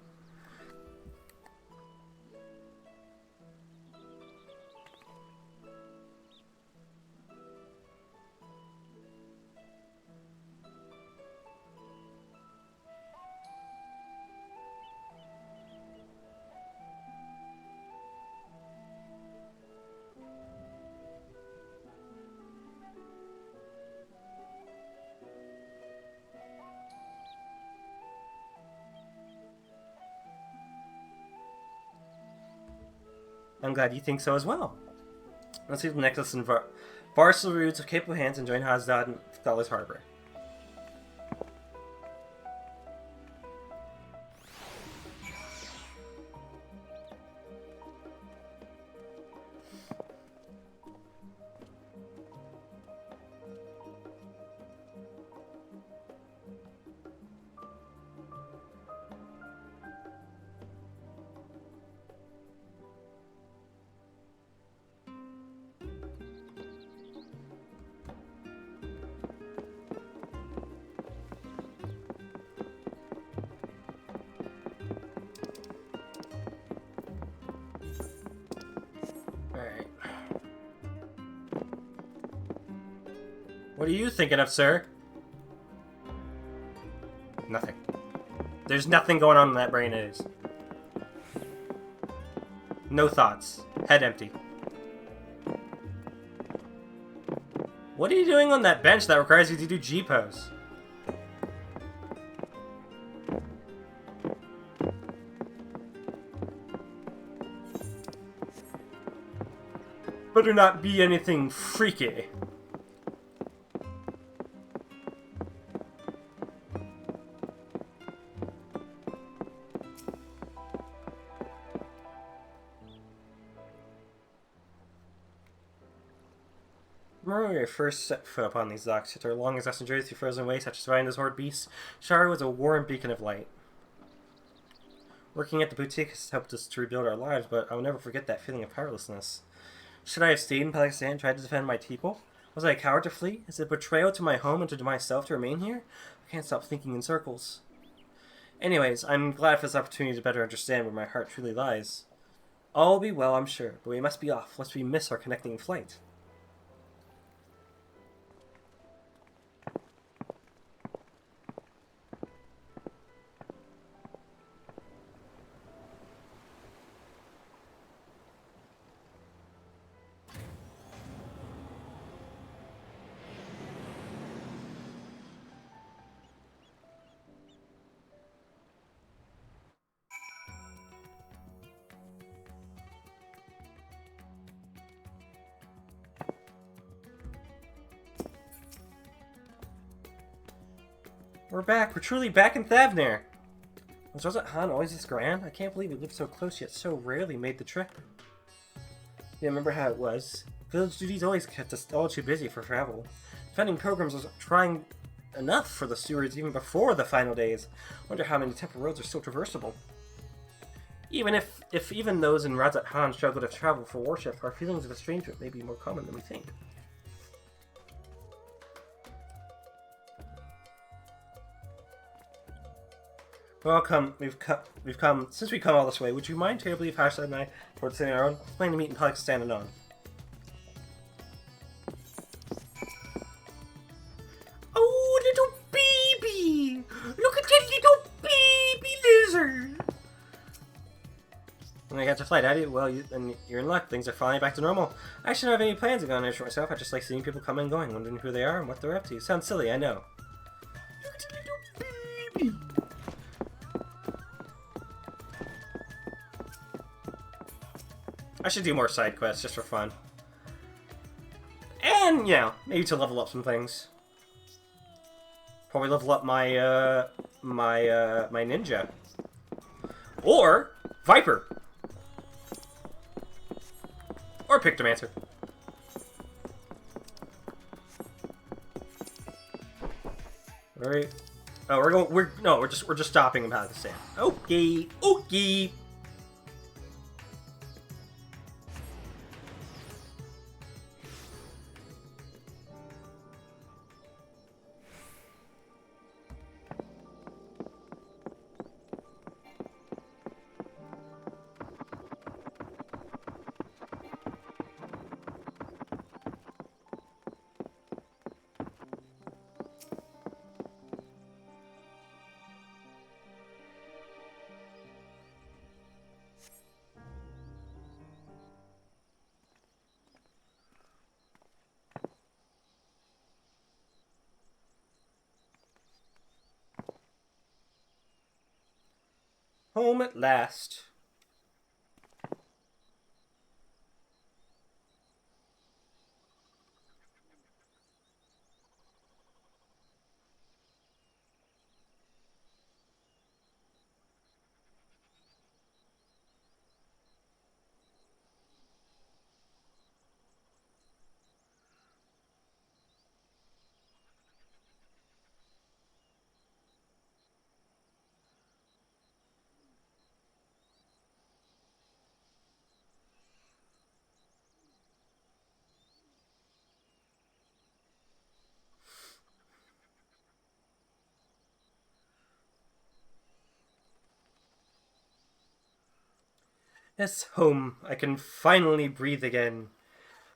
I'm glad you think so as well. Let's leave the necklace in Varsal Roots of capable hands and join Hazdad in Thalas Harbor. What are you thinking of, sir? Nothing. There's nothing going on in that brain, it is. No thoughts. Head empty. What are you doing on that bench that requires you to do G-pose? Better not be anything freaky. Remember when we first set foot upon these docks, after our long exhausting journeys through frozen wastes, after surviving those horrid beasts, Shari was a warm beacon of light. Working at the boutique has helped us to rebuild our lives, but I will never forget that feeling of powerlessness. Should I have stayed in Pakistan and tried to defend my people? Was I a coward to flee? Is it a betrayal to my home and to myself to remain here? I can't stop thinking in circles. Anyways, I'm glad for this opportunity to better understand where my heart truly lies. All will be well, I'm sure, but we must be off, lest we miss our connecting flight. We're back. We're truly back in Thavnir. Was Rosette Han always this grand? I can't believe we lived so close yet so rarely made the trip. Yeah, remember how it was? Village duties always kept us all too busy for travel. Defending pilgrims was trying enough for the stewards even before the final days. Wonder how many temple roads are still traversable. Even if even those in Rosette Han struggle to travel for worship, our feelings of estrangement may be more common than we think. Well, we've come, since we come all this way, would you mind terribly if Hashtag and I towards sitting our own? Planning to meet in Pakistan and on. Oh, little baby! Look at that little baby lizard! When I got to flight, Daddy, well, then you're in luck. Things are finally back to normal. I actually don't have any plans of going on myself. I just like seeing people come and going, wondering who they are and what they're up to. Sounds silly, I know. Look at the little baby! I should do more side quests just for fun. And, you know, maybe to level up some things. Probably level up my, my ninja. Or Viper. Or Pictomancer. Alright. Oh, we're just stopping in Pakistan. Okay. Okay. Home at last. Yes, home. I can finally breathe again.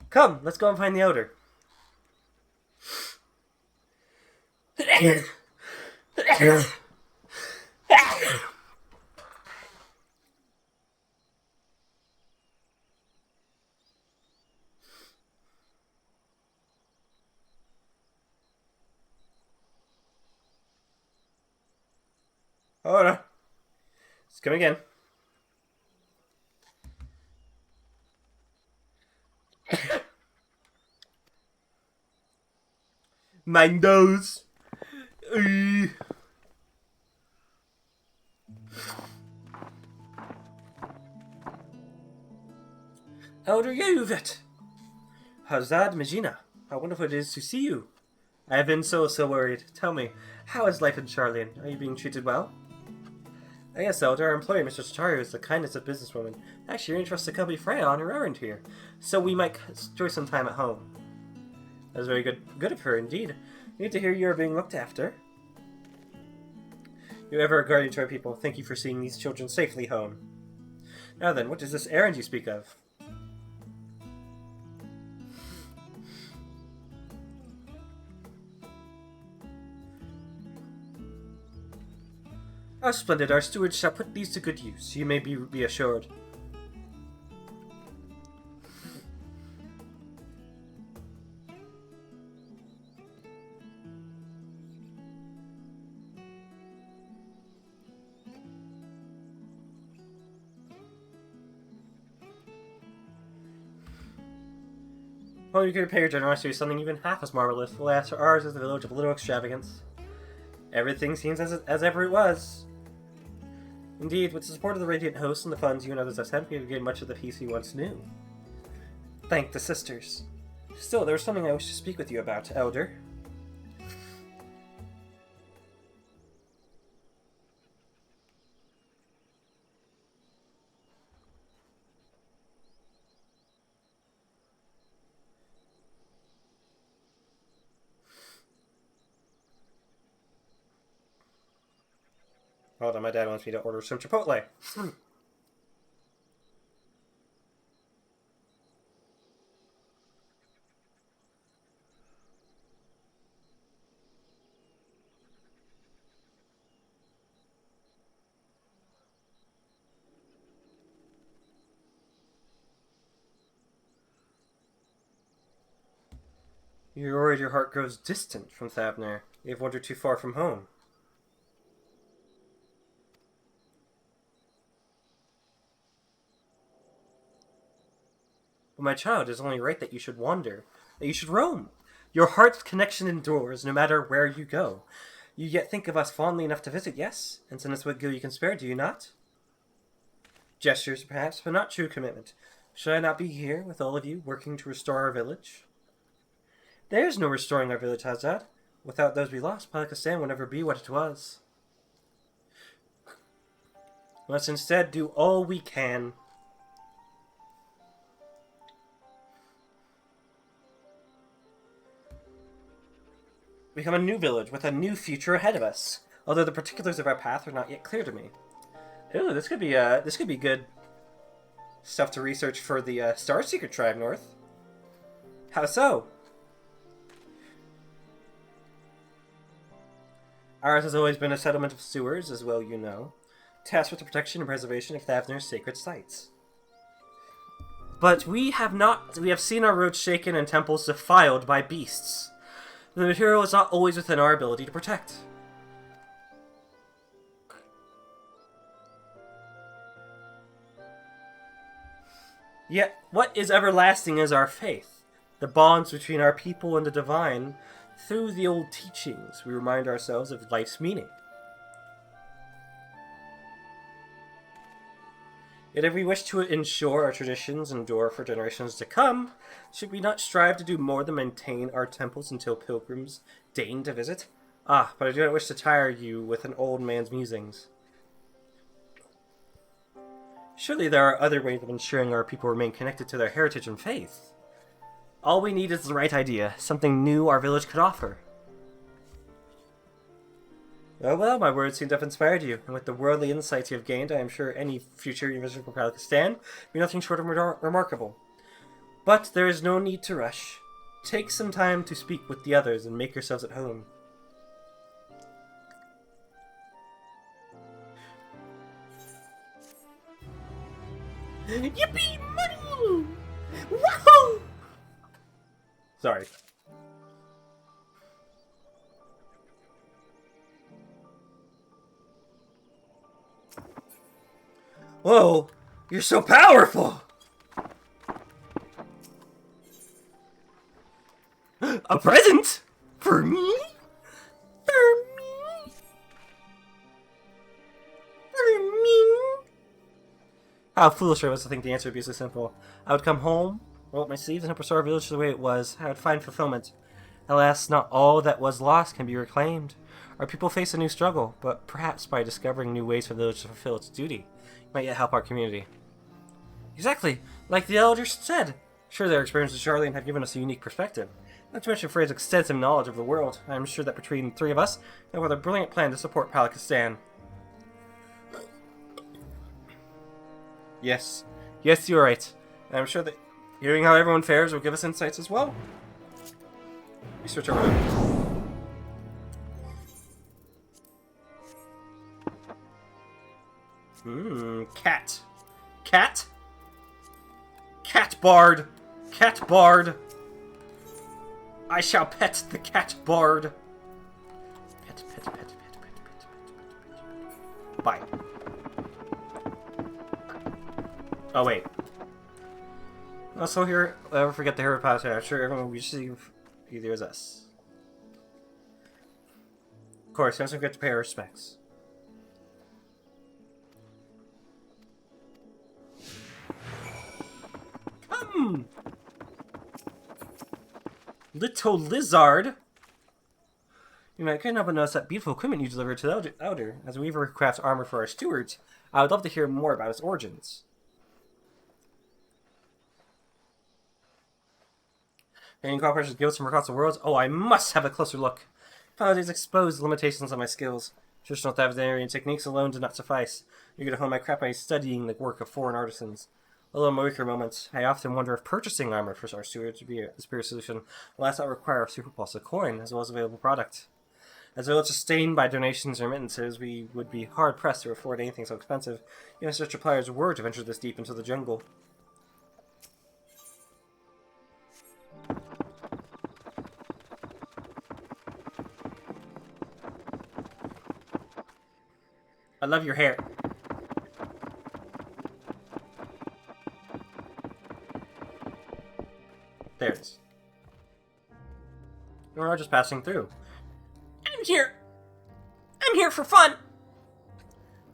Come, let's go and find the outer. Hold on. It's coming again. Mind those. Elder Yuvet. Hazad Majina. How wonderful it is to see you. I have been so worried. Tell me, how is life in Charlian? Are you being treated well? Yes, Elder, our employer, Mr. Tataru, is the kindest of businesswomen. Actually, you're interested to accompany Freya on her errand here, so we might enjoy some time at home. That was very good of her, indeed. Need to hear you are being looked after. You ever a guardian to our people. Thank you for seeing these children safely home. Now then, what is this errand you speak of? How splendid! Our stewards shall put these to good use. You may be assured. Well, you could repay your generosity with something even half as marvelous. Alas, ours is the village of little extravagance. Everything seems as ever it was. Indeed, with the support of the Radiant Host and the funds you and others have sent, we have gained much of the peace we once knew. Thank the sisters. Still, there was something I wish to speak with you about, Elder. Hold on, my dad wants me to order some Chipotle. You're worried your heart grows distant from Thavner. You've wandered too far from home. But my child, it is only right that you should wander, that you should roam. Your heart's connection endures, no matter where you go. You yet think of us fondly enough to visit, yes? And send us what gil you can spare, do you not? Gestures, perhaps, but not true commitment. Should I not be here, with all of you, working to restore our village? There is no restoring our village, Hazad. Without those we lost, Palakistan would never be what it was. Let's instead do all we can. Become a new village with a new future ahead of us. Although the particulars of our path are not yet clear to me. Ooh, this could be good stuff to research for the Starseeker tribe north. How so? Ours has always been a settlement of sewers, as well you know, tasked with the protection and preservation of Thavner's sacred sites. But we have seen our roads shaken and temples defiled by beasts. The material is not always within our ability to protect. Yet, what is everlasting is our faith, the bonds between our people and the divine. Through the old teachings, we remind ourselves of life's meaning. Yet if we wish to ensure our traditions endure for generations to come, should we not strive to do more than maintain our temples until pilgrims deign to visit? Ah, but I do not wish to tire you with an old man's musings. Surely there are other ways of ensuring our people remain connected to their heritage and faith. All we need is the right idea, something new our village could offer. Oh well, my words seem to have inspired you, and with the worldly insights you have gained, I am sure any future you visit for Palakistan will be nothing short of remarkable. But there is no need to rush. Take some time to speak with the others and make yourselves at home. Yippee! Money! Wahoo! Sorry. Whoa! You're so powerful! A present? For me? For me? For me? How foolish I was to think the answer would be so simple. I would come home, roll up my sleeves and help restore our village to the way it was. I would find fulfillment. Alas, not all that was lost can be reclaimed. Our people face a new struggle, but perhaps by discovering new ways for the village to fulfill its duty, it might yet help our community. Exactly, like the elders said. Sure, their experience with Charlene had given us a unique perspective. Not to mention Frey's extensive knowledge of the world. I am sure that between the three of us, we have a brilliant plan to support Palakistan. Yes, you're right. And I'm sure that hearing how everyone fares will give us insights as well. Research over there. Cat. Cat? Cat bard! Cat bard! I shall pet the cat bard! Pet. Bye. Oh, wait. Also here, never forget the hero pass. I'm sure everyone will receive either as us. Of course, don't forget to pay our respects. Come! Little lizard! You know, I couldn't help but notice that beautiful equipment you delivered to the Elder. As a weaver who crafts armor for our stewards, I would love to hear more about its origins. Any cooperation with guilds from across the world? Oh, I must have a closer look. Nowadays expose the limitations of my skills. Traditional Thavdarian techniques alone do not suffice. You're going to hone my craft by studying the work of foreign artisans. Although in my weaker moments, I often wonder if purchasing armor for our stewards would be the superior solution. Alas, that would require a super pulse of coin, as well as available product. As well as sustained by donations or remittances, we would be hard-pressed to afford anything so expensive, even if such suppliers were to venture this deep into the jungle. I love your hair. There it is. We're just passing through. I'm here for fun!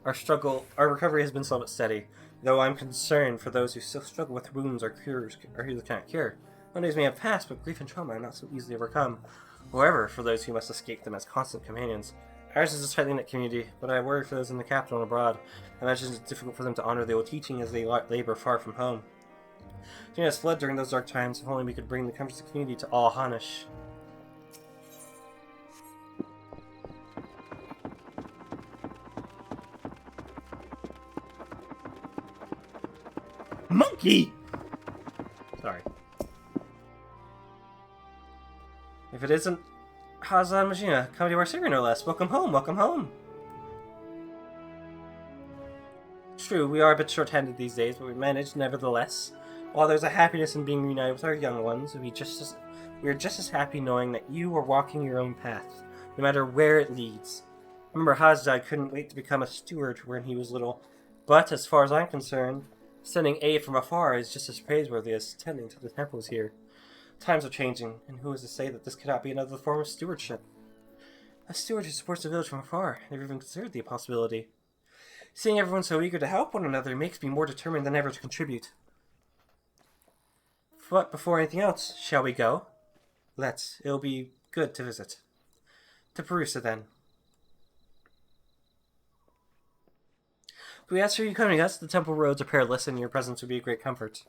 Our recovery has been slow but steady, though I'm concerned for those who still struggle with wounds or who cannot cure. One days may have passed, but grief and trauma are not so easily overcome. However, for those who must escape them as constant companions, ours is a tightly knit community, but I worry for those in the capital and abroad. I imagine it's difficult for them to honor the old teaching as they labor far from home. Jane has fled during those dark times. If only we could bring the comforts of the community to all Hanish. Monkey! Sorry. If it isn't Hazan Majina, come to our savior no less. Welcome home, welcome home! True, we are a bit short-handed these days, but we manage nevertheless. While there's a happiness in being reunited with our young ones, we are just as happy knowing that you are walking your own path, no matter where it leads. Remember, Hazdai couldn't wait to become a steward when he was little, but as far as I'm concerned, sending aid from afar is just as praiseworthy as tending to the temples here. Times are changing, and who is to say that this cannot be another form of stewardship? A steward who supports the village from afar, never even considered the possibility. Seeing everyone so eager to help one another makes me more determined than ever to contribute. But before anything else, shall we go? Let's. It'll be good to visit. To Perusa, then. We ask for you coming us. The temple roads are perilous, and your presence would be a great comfort.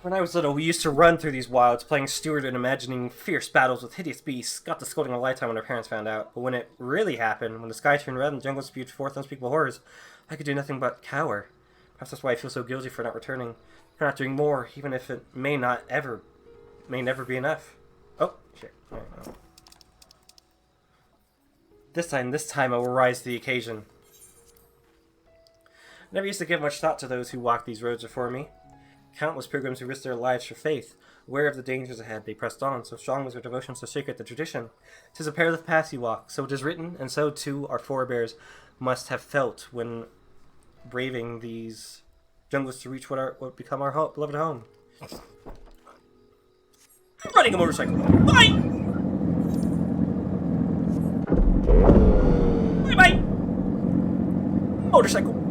When I was little, we used to run through these wilds, playing steward and imagining fierce battles with hideous beasts. Got the scolding of a lifetime when our parents found out. But when it really happened, when the sky turned red and the jungle spewed forth unspeakable horrors, I could do nothing but cower. Perhaps that's why I feel so guilty for not returning, for not doing more, even if it may never be enough. Oh, shit. This time I will rise to the occasion. I never used to give much thought to those who walked these roads before me. Countless pilgrims who risked their lives for faith. Aware of the dangers ahead, they pressed on, so strong was their devotion, so sacred the tradition. 'Tis a perilous path you walk, so it is written, and so too our forebears must have felt when braving these jungles to reach what become our beloved home. I'm riding a motorcycle. Bye! Bye-bye! Motorcycle.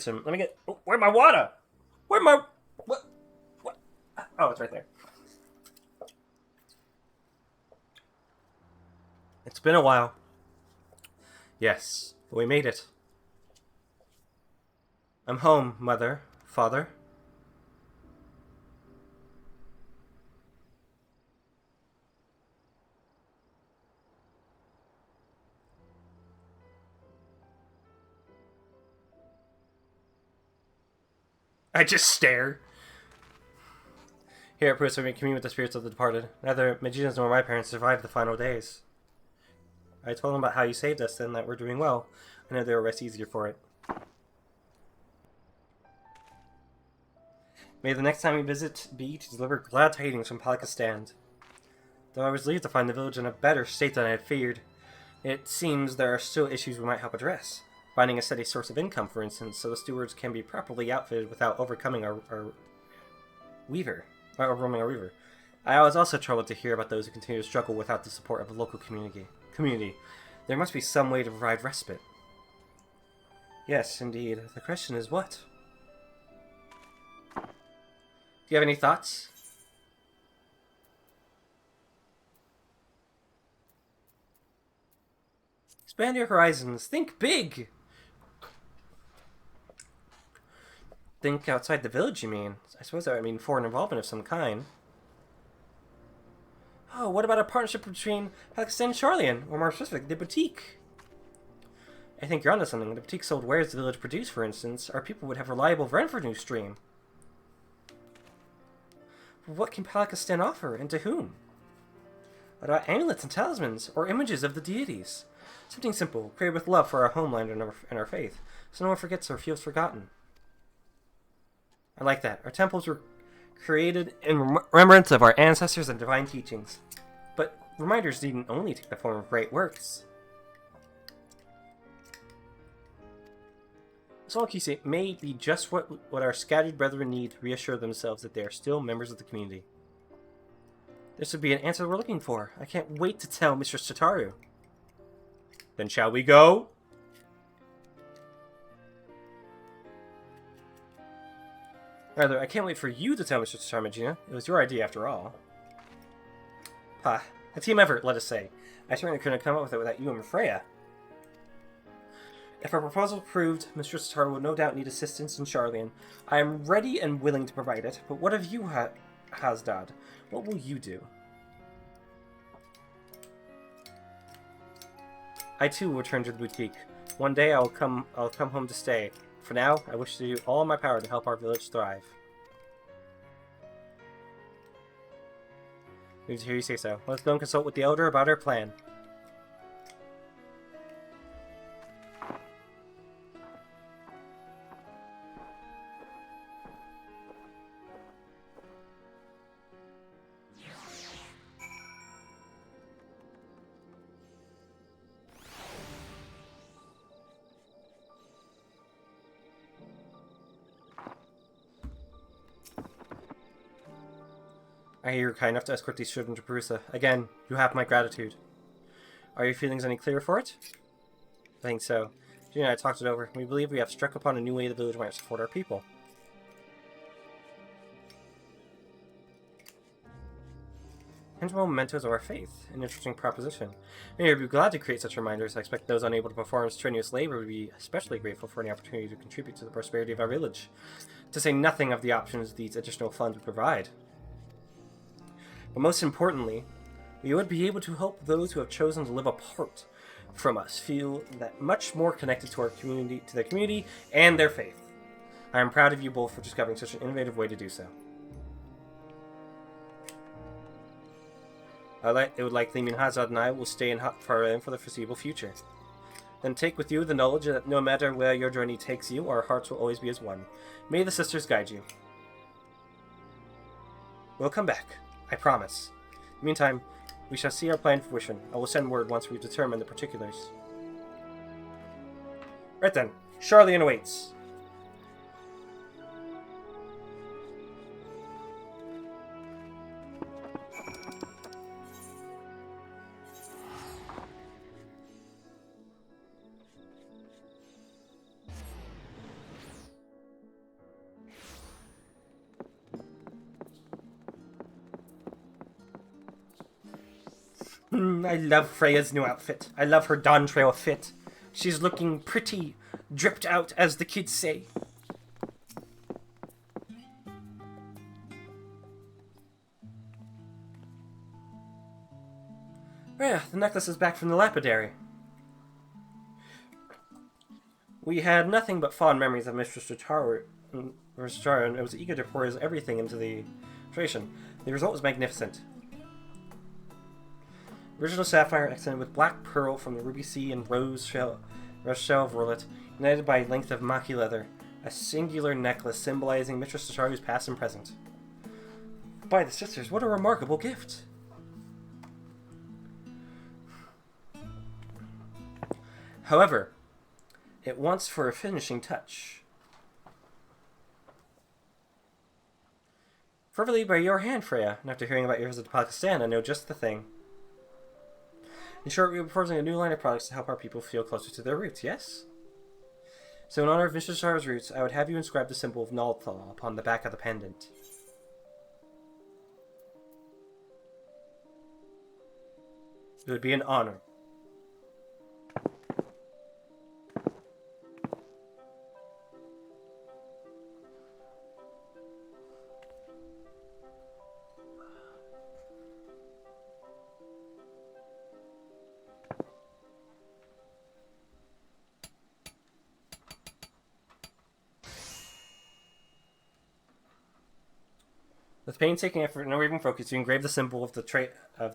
Let me get. Oh, where's my water? Where's my. What? Oh, it's right there. It's been a while. Yes, but we made it. I'm home, Mother, Father. I just stare. Here at Prusa, we commune with the spirits of the departed. Neither Magina's nor my parents survived the final days. I told them about how you saved us and that we're doing well. I know they will rest easier for it. May the next time we visit be to deliver glad tidings from Palakistan. Though I was relieved to find the village in a better state than I had feared, it seems there are still issues we might help address. Finding a steady source of income, for instance, so the stewards can be properly outfitted without overcoming our weaver. Overwhelming our weaver. I was also troubled to hear about those who continue to struggle without the support of the local community. There must be some way to provide respite. Yes, indeed. The question is what? Do you have any thoughts? Expand your horizons. Think big! Think outside the village, you mean? I suppose that would mean foreign involvement of some kind. Oh, what about a partnership between Pakistan and Charlian, or more specifically, the boutique? I think you're onto something. The boutique sold wares the village produced, for instance. Our people would have reliable revenue stream. What can Pakistan offer, and to whom? What about amulets and talismans, or images of the deities? Something simple, created with love for our homeland and our faith, so no one forgets or feels forgotten. I like that. Our temples were created in remembrance of our ancestors and divine teachings. But reminders needn't only take the form of great works. Solakise may be just what our scattered brethren need to reassure themselves that they are still members of the community. This would be an answer we're looking for. I can't wait to tell Mr. Sataru. Then shall we go? Rather, I can't wait for you to tell Mr. Sataru. It was your idea after all. Ha. A team effort, let us say. I certainly couldn't have come up with it without you and Freya. If our proposal proved, Mr. Sataru will no doubt need assistance in Charlian. I am ready and willing to provide it, but what of you, Hasdad? What will you do? I too will return to the boutique. One day I'll come home to stay. For now, I wish to do all in my power to help our village thrive. Need to hear you say so. Let's go and consult with the elder about our plan. I hear you're kind enough to escort these children to Perusa. Again, you have my gratitude. Are your feelings any clearer for it? I think so. Gina and I talked it over. We believe we have struck upon a new way the village might support our people. Tangible mementos of our faith. An interesting proposition. Many would be glad to create such reminders. I expect those unable to perform strenuous labor would be especially grateful for any opportunity to contribute to the prosperity of our village. To say nothing of the options these additional funds would provide. But most importantly, we would be able to help those who have chosen to live apart from us feel that much more connected to our community, to their community and their faith. I am proud of you both for discovering such an innovative way to do so. It would likely mean Hazard and I will stay in Faran for the foreseeable future. Then take with you the knowledge that no matter where your journey takes you, our hearts will always be as one. May the sisters guide you. We'll come back, I promise. Meantime, we shall see our plan to fruition. I will send word once we've determined the particulars. Right then, Charlene awaits. I love Freya's new outfit. I love her Dawntrail fit. She's looking pretty dripped out, as the kids say. Freya, the necklace is back from the lapidary. We had nothing but fond memories of Mistress Jotaro, and I was eager to pour everything into the creation. The result was magnificent. Original sapphire accented with black pearl from the ruby sea and rose shell of rollet, united by a length of maki leather, a singular necklace symbolizing Mistress Jotaro's past and present. By the sisters, what a remarkable gift! However, it wants for a finishing touch. Fervently by your hand, Freya, and after hearing about your visit to Pakistan, I know just the thing. In short, we are proposing a new line of products to help our people feel closer to their roots, yes? So in honor of Mr. Jotaro's roots, I would have you inscribe the symbol of Northssketchbook upon the back of the pendant. It would be an honor. With painstaking effort and unwavering focus, you engrave the symbol of the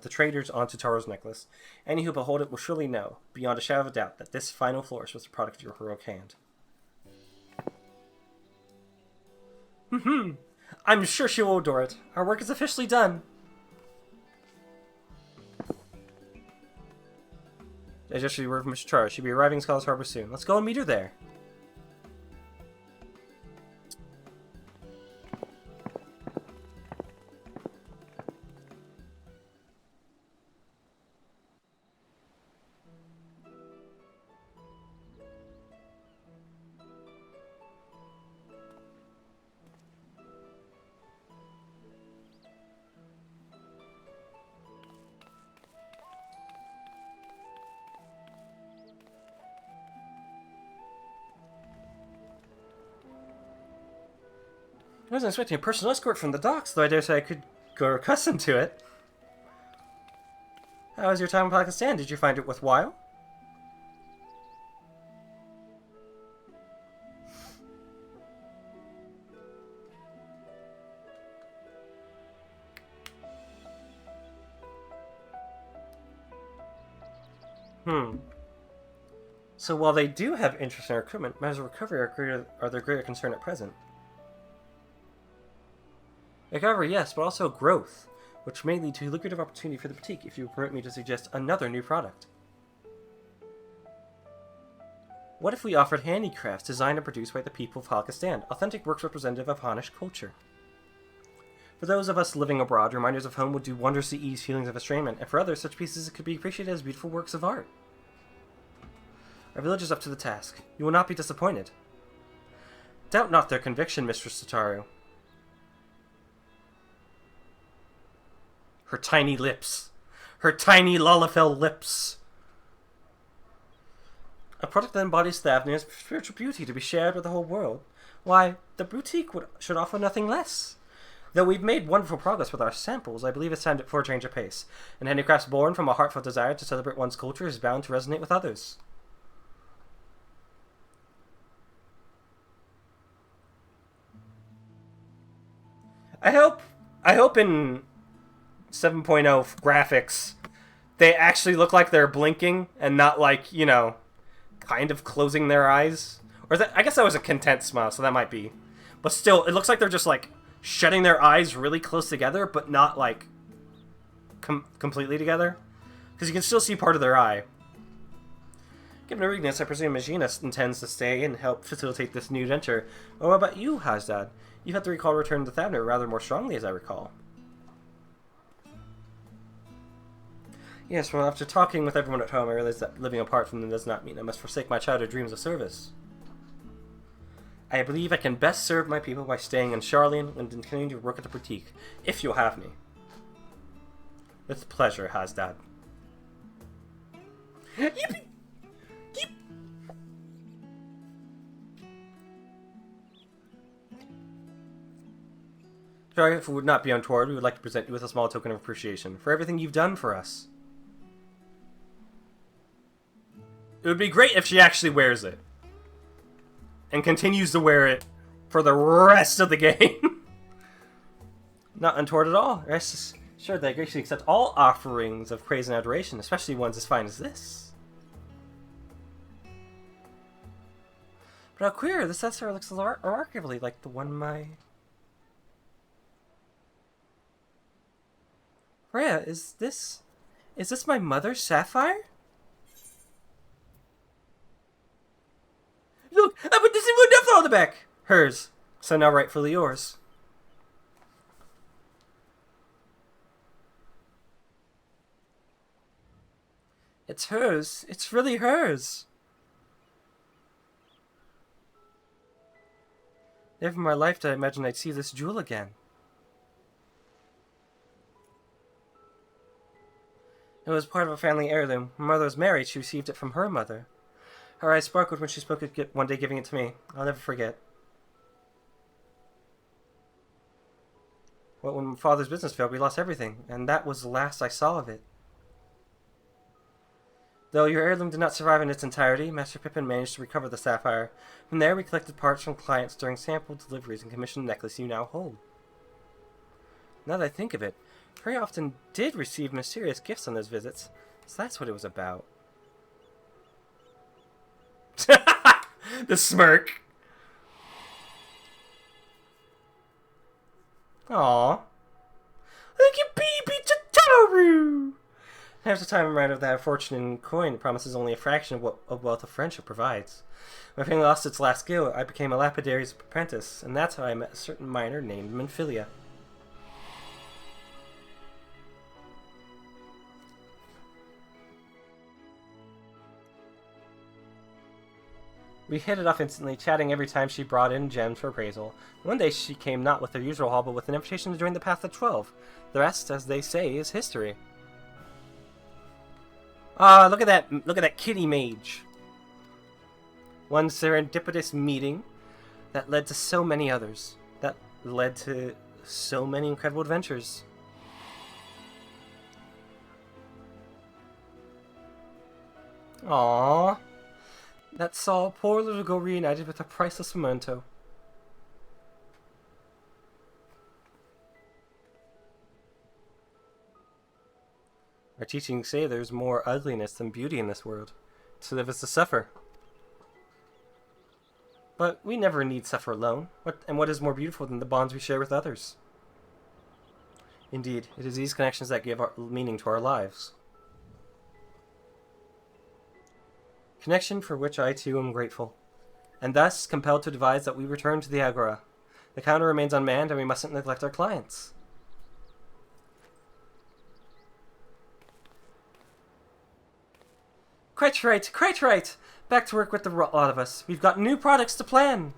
traders onto Taro's necklace. Any who behold it will surely know, beyond a shadow of a doubt, that this final flourish was the product of your heroic hand. I'm sure she will adore it. Our work is officially done. I just received word from Mr. Char. She'll be arriving in Scholar's Harbor soon. Let's go and meet her there. I wasn't expecting a personal escort from the docks, though I dare say I could grow accustomed to it. How was your time in Pakistan? Did you find it worthwhile? So while they do have interest in our equipment, matters of recovery are their greater concern at present. Recovery, yes, but also growth, which may lead to a lucrative opportunity for the boutique if you would permit me to suggest another new product. What if we offered handicrafts designed and produced by the people of Pakistan, authentic works representative of Hanish culture? For those of us living abroad, reminders of home would do wonders to ease feelings of estrangement, and for others, such pieces could be appreciated as beautiful works of art. Our village is up to the task. You will not be disappointed. Doubt not their conviction, Mistress Sataru. Her tiny lips. Her tiny Lalafell lips. A product that embodies the avenue of spiritual beauty to be shared with the whole world. Why, the boutique should offer nothing less. Though we've made wonderful progress with our samples, I believe it's time for a change of pace. And handicrafts born from a heartfelt desire to celebrate one's culture is bound to resonate with others. I hope in 7.0 graphics they actually look like they're blinking and not like, you know, kind of closing their eyes. Or is that, I guess that was a content smile, so that might be. But still, it looks like they're just like shutting their eyes really close together, but not like completely together. Because you can still see part of their eye. Given her weakness, I presume Magina intends to stay and help facilitate this new venture. Well, what about you, Hazdad? You've had to recall return to Thavner rather more strongly, as I recall. Yes, well, after talking with everyone at home, I realized that living apart from them does not mean I must forsake my childhood dreams of service. I believe I can best serve my people by staying in Charlene and continuing to work at the boutique, if you'll have me. With pleasure, Hazdad. Yippee! Yip! Sorry, if it would not be untoward, we would like to present you with a small token of appreciation for everything you've done for us. It would be great if she actually wears it. And continues to wear it for the rest of the game. Not untoward at all. Rest assured that I graciously accept all offerings of praise and adoration, especially ones as fine as this. But how queer, this accessory looks remarkably like the one my... Rhea, is this my mother's sapphire? Look, I put this in wonderful on the back. Hers, so now rightfully yours. It's hers. It's really hers. Never in my life did I imagine I'd see this jewel again. It was part of a family heirloom. My mother was married. She received it from her mother. Her eyes sparkled when she spoke of one day giving it to me. I'll never forget. Well, when my father's business failed, we lost everything, and that was the last I saw of it. Though your heirloom did not survive in its entirety, Master Pippin managed to recover the sapphire. From there, we collected parts from clients during sample deliveries and commissioned the necklace you now hold. Now that I think of it, Frey often did receive mysterious gifts on those visits, so that's what it was about. The smirk. Aww. Look at baby Tataru! Half the time I'm reminded of that fortune coin that promises only a fraction of what of wealth of friendship provides. My family lost its last skill. I became a lapidary's apprentice, and that's how I met a certain miner named Minfilia. We hit it off instantly, chatting every time she brought in gems for appraisal. One day she came not with her usual haul, but with an invitation to join the Path of 12. The rest, as they say, is history. Ah, look at that kitty mage. One serendipitous meeting that led to so many others. That led to so many incredible adventures. Aww. That saw a poor little girl reunited with a priceless memento. Our teachings say there's more ugliness than beauty in this world. To live is to suffer. But we never need suffer alone. What is more beautiful than the bonds we share with others? Indeed, it is these connections that give meaning to our lives. Connection for which I too am grateful. And thus, compelled to advise that we return to the Agora. The counter remains unmanned and we mustn't neglect our clients. Quite right, quite right. Back to work with the lot of us. We've got new products to plan.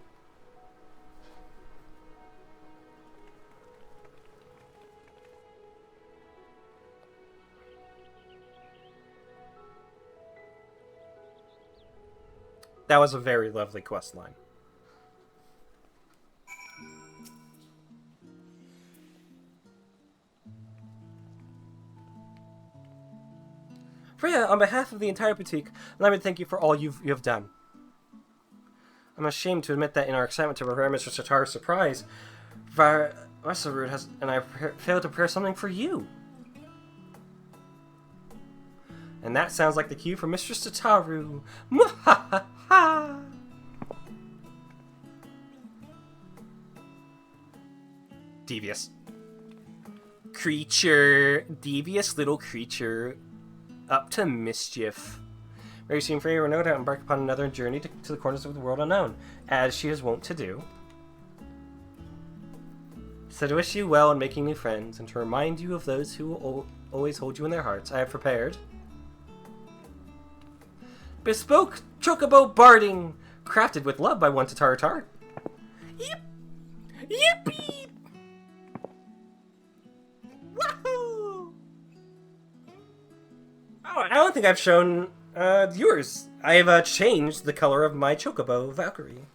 That was a very lovely quest line. Freya, on behalf of the entire boutique, let me thank you for all you have done. I'm ashamed to admit that in our excitement to prepare Mr. Satar's surprise, Varsarud has and I failed to prepare something for you. And that sounds like the cue for Mr. Sataru. Mwahaha! Devious. Creature. Devious little creature. Up to mischief. Very soon Freya will no doubt embark upon another journey to the corners of the world unknown, as she is wont to do. So to wish you well in making new friends, and to remind you of those who will always hold you in their hearts, I have prepared bespoke chocobo barding, crafted with love by one Tatar. Yip! Yippee! Wahoo! Oh, I don't think I've shown viewers. I have changed the color of my chocobo, Valkyrie.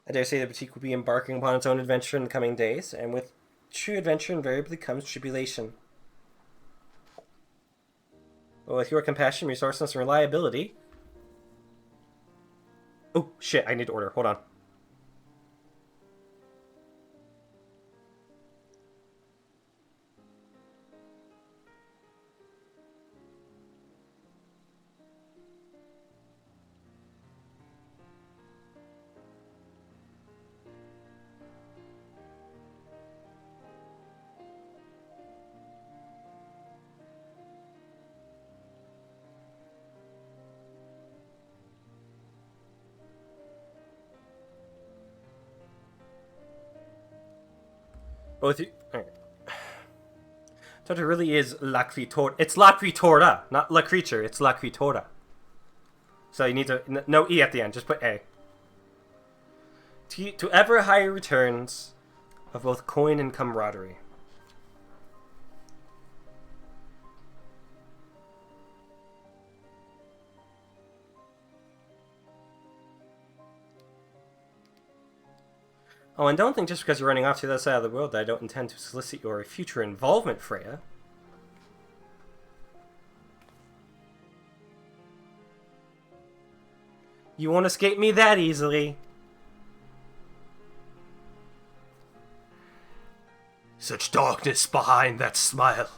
I dare say the boutique will be embarking upon its own adventure in the coming days, and with true adventure invariably comes tribulation. But with your compassion, resourcefulness, and reliability... Oh, shit, I need to order. Hold on. Both you... Okay. So it really is La Critora. It's La Critora, not La Creature. It's La Critora. So you need to... No E at the end. Just put A. To ever higher returns of both coin and camaraderie. Oh, and don't think just because you're running off to the other side of the world that I don't intend to solicit your future involvement, Freya. You won't escape me that easily. Such darkness behind that smile.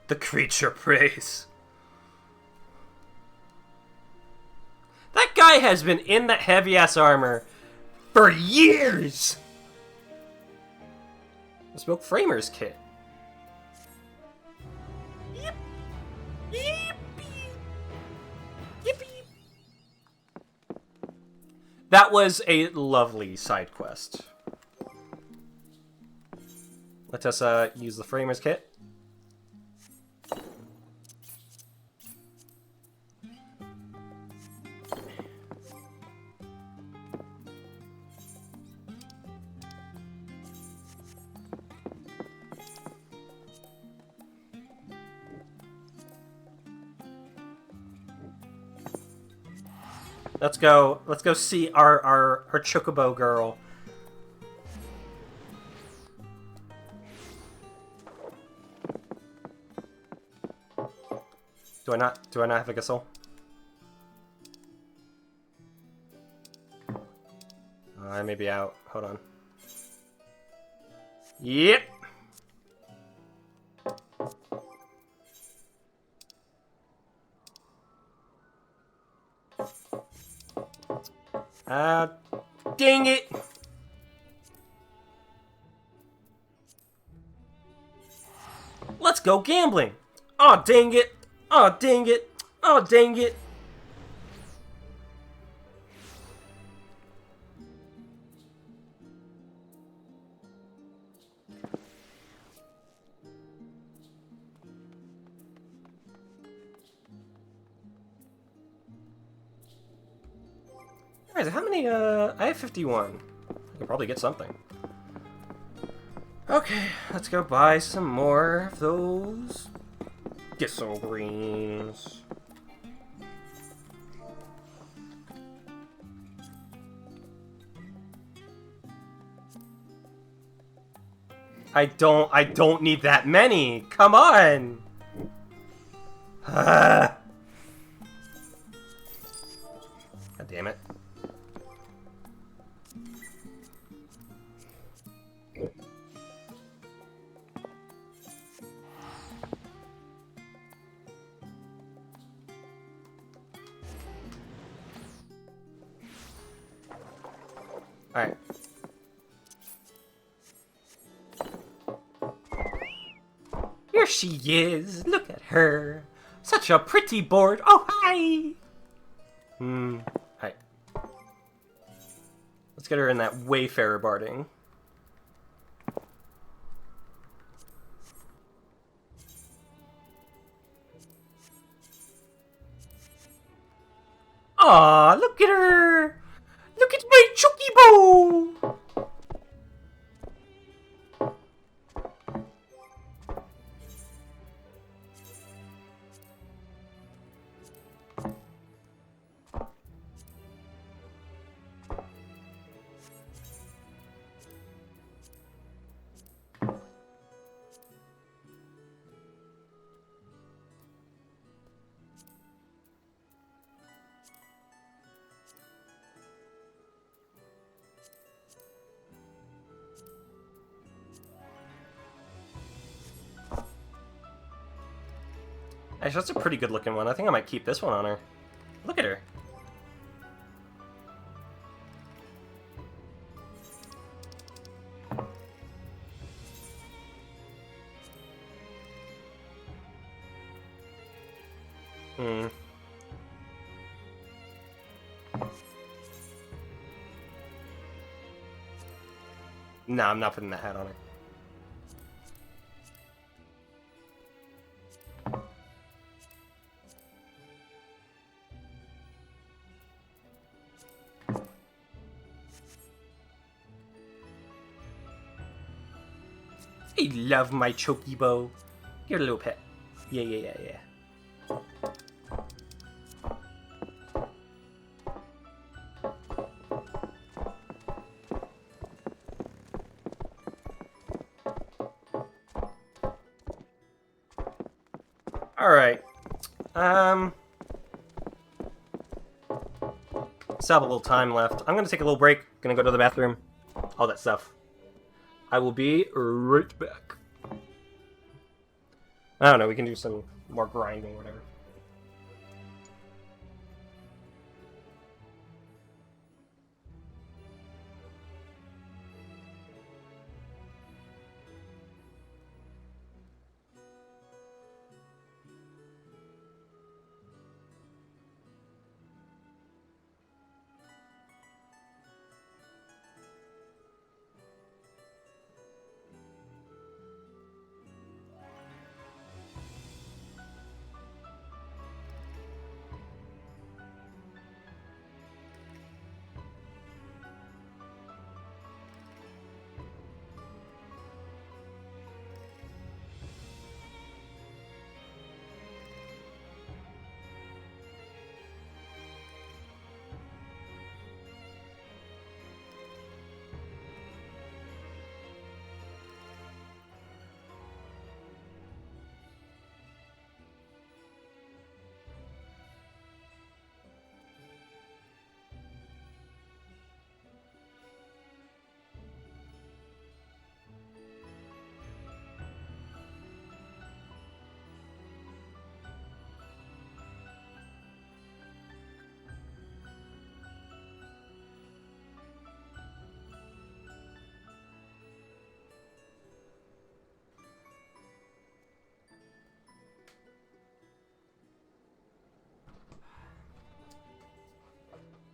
The creature prays. That guy has been in that heavy-ass armor for years! Bespoke Framer's kit. Yip! Yippee! Yippee! That was a lovely side quest. Let us use the Framer's kit. Let's go see our chocobo girl. Do I not have a Gissel? I may be out. Hold on. Yep. Dang it! Let's go gambling! Aw, oh, dang it! Aw, oh, dang it! Aw, oh, dang it! Alright, so how many, I have 51. I could probably get something. Okay, let's go buy some more of those. Get some greens. I don't need that many. Come on. God damn it. Alright. Here she is. Look at her. Such a pretty board. Oh, hi. Alright. Let's get her in that Wayfarer barding. Aw, look at her. Look at my Chocobo. Actually, that's a pretty good looking one. I think I might keep this one on her. Look at her. No, I'm not putting that hat on her. I love my Chocobo. You're a little pet. Yeah. Alright. Still have a little time left. I'm gonna take a little break. Gonna go to the bathroom. All that stuff. I will be right back. I don't know, we can do some more grinding or whatever.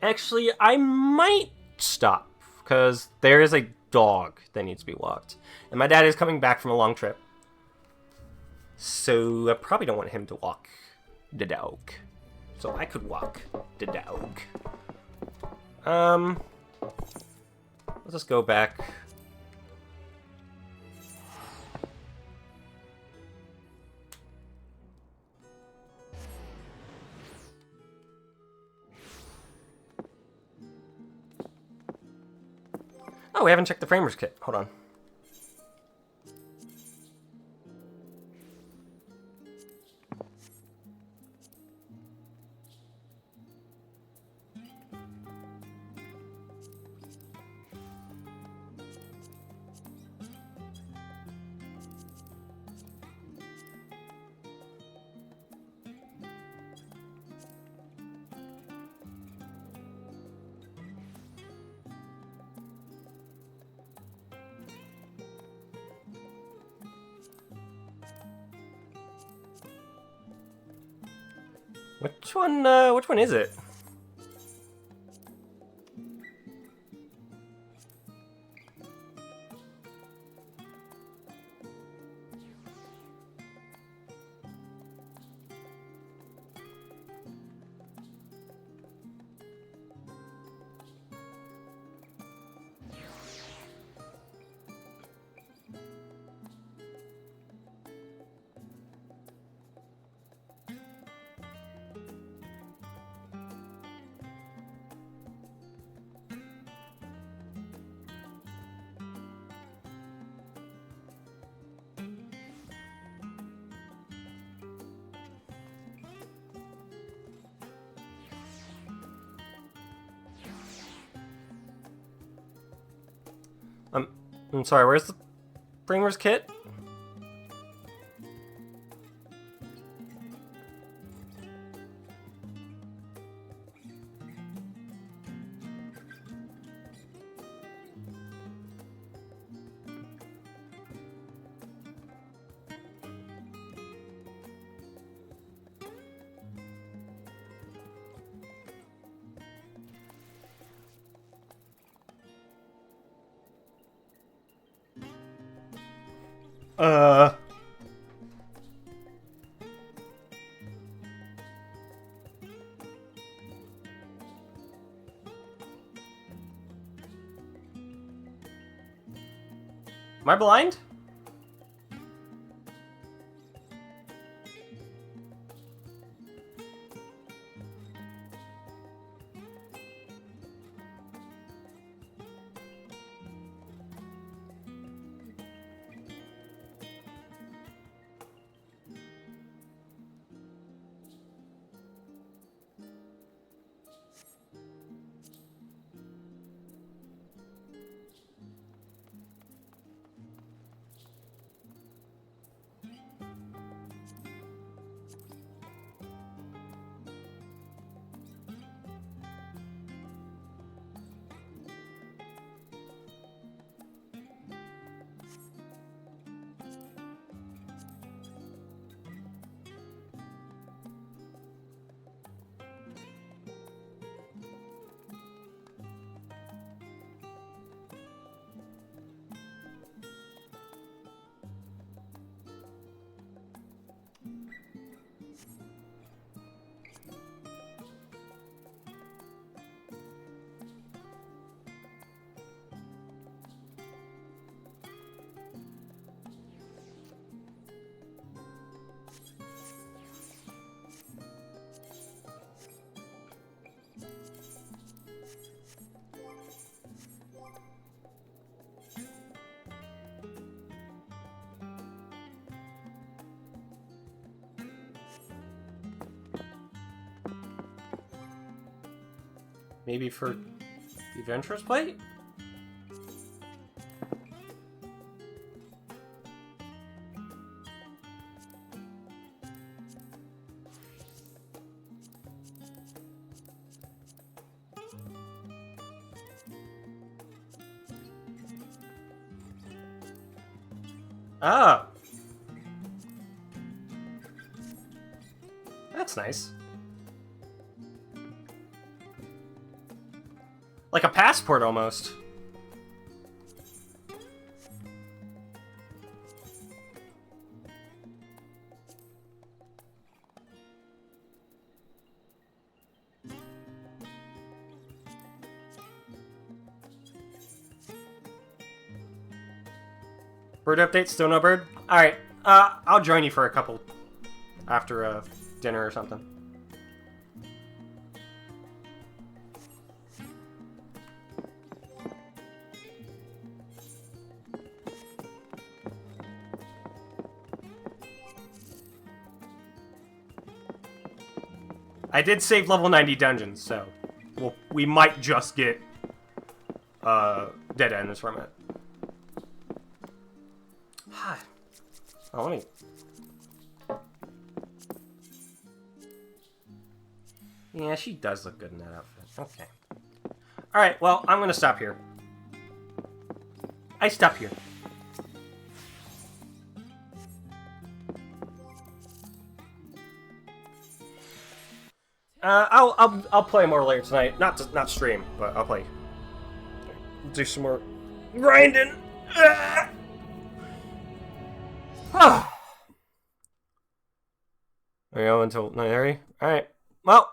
Actually, I might stop, because there is a dog that needs to be walked. And my dad is coming back from a long trip. So I probably don't want him to walk the dog. So I could walk the dog. Let's just go back. Oh, we haven't checked the framers kit. Hold on. Which one is it? I'm sorry, where's the framers kit? Am I blind? Maybe for the Adventurer's Plate? Ah! That's nice. Like a passport, almost. Bird update, still no bird? Alright, I'll join you for a couple after dinner or something. I did save level 90 dungeons, so we might just get dead ends from it. Oh, let me... Yeah, she does look good in that outfit. Okay. Alright, well, I'm gonna stop here. I stop here. I'll play more later tonight. Not stream, but I'll play. Do some more grinding. We go until 9:30. All right. Well,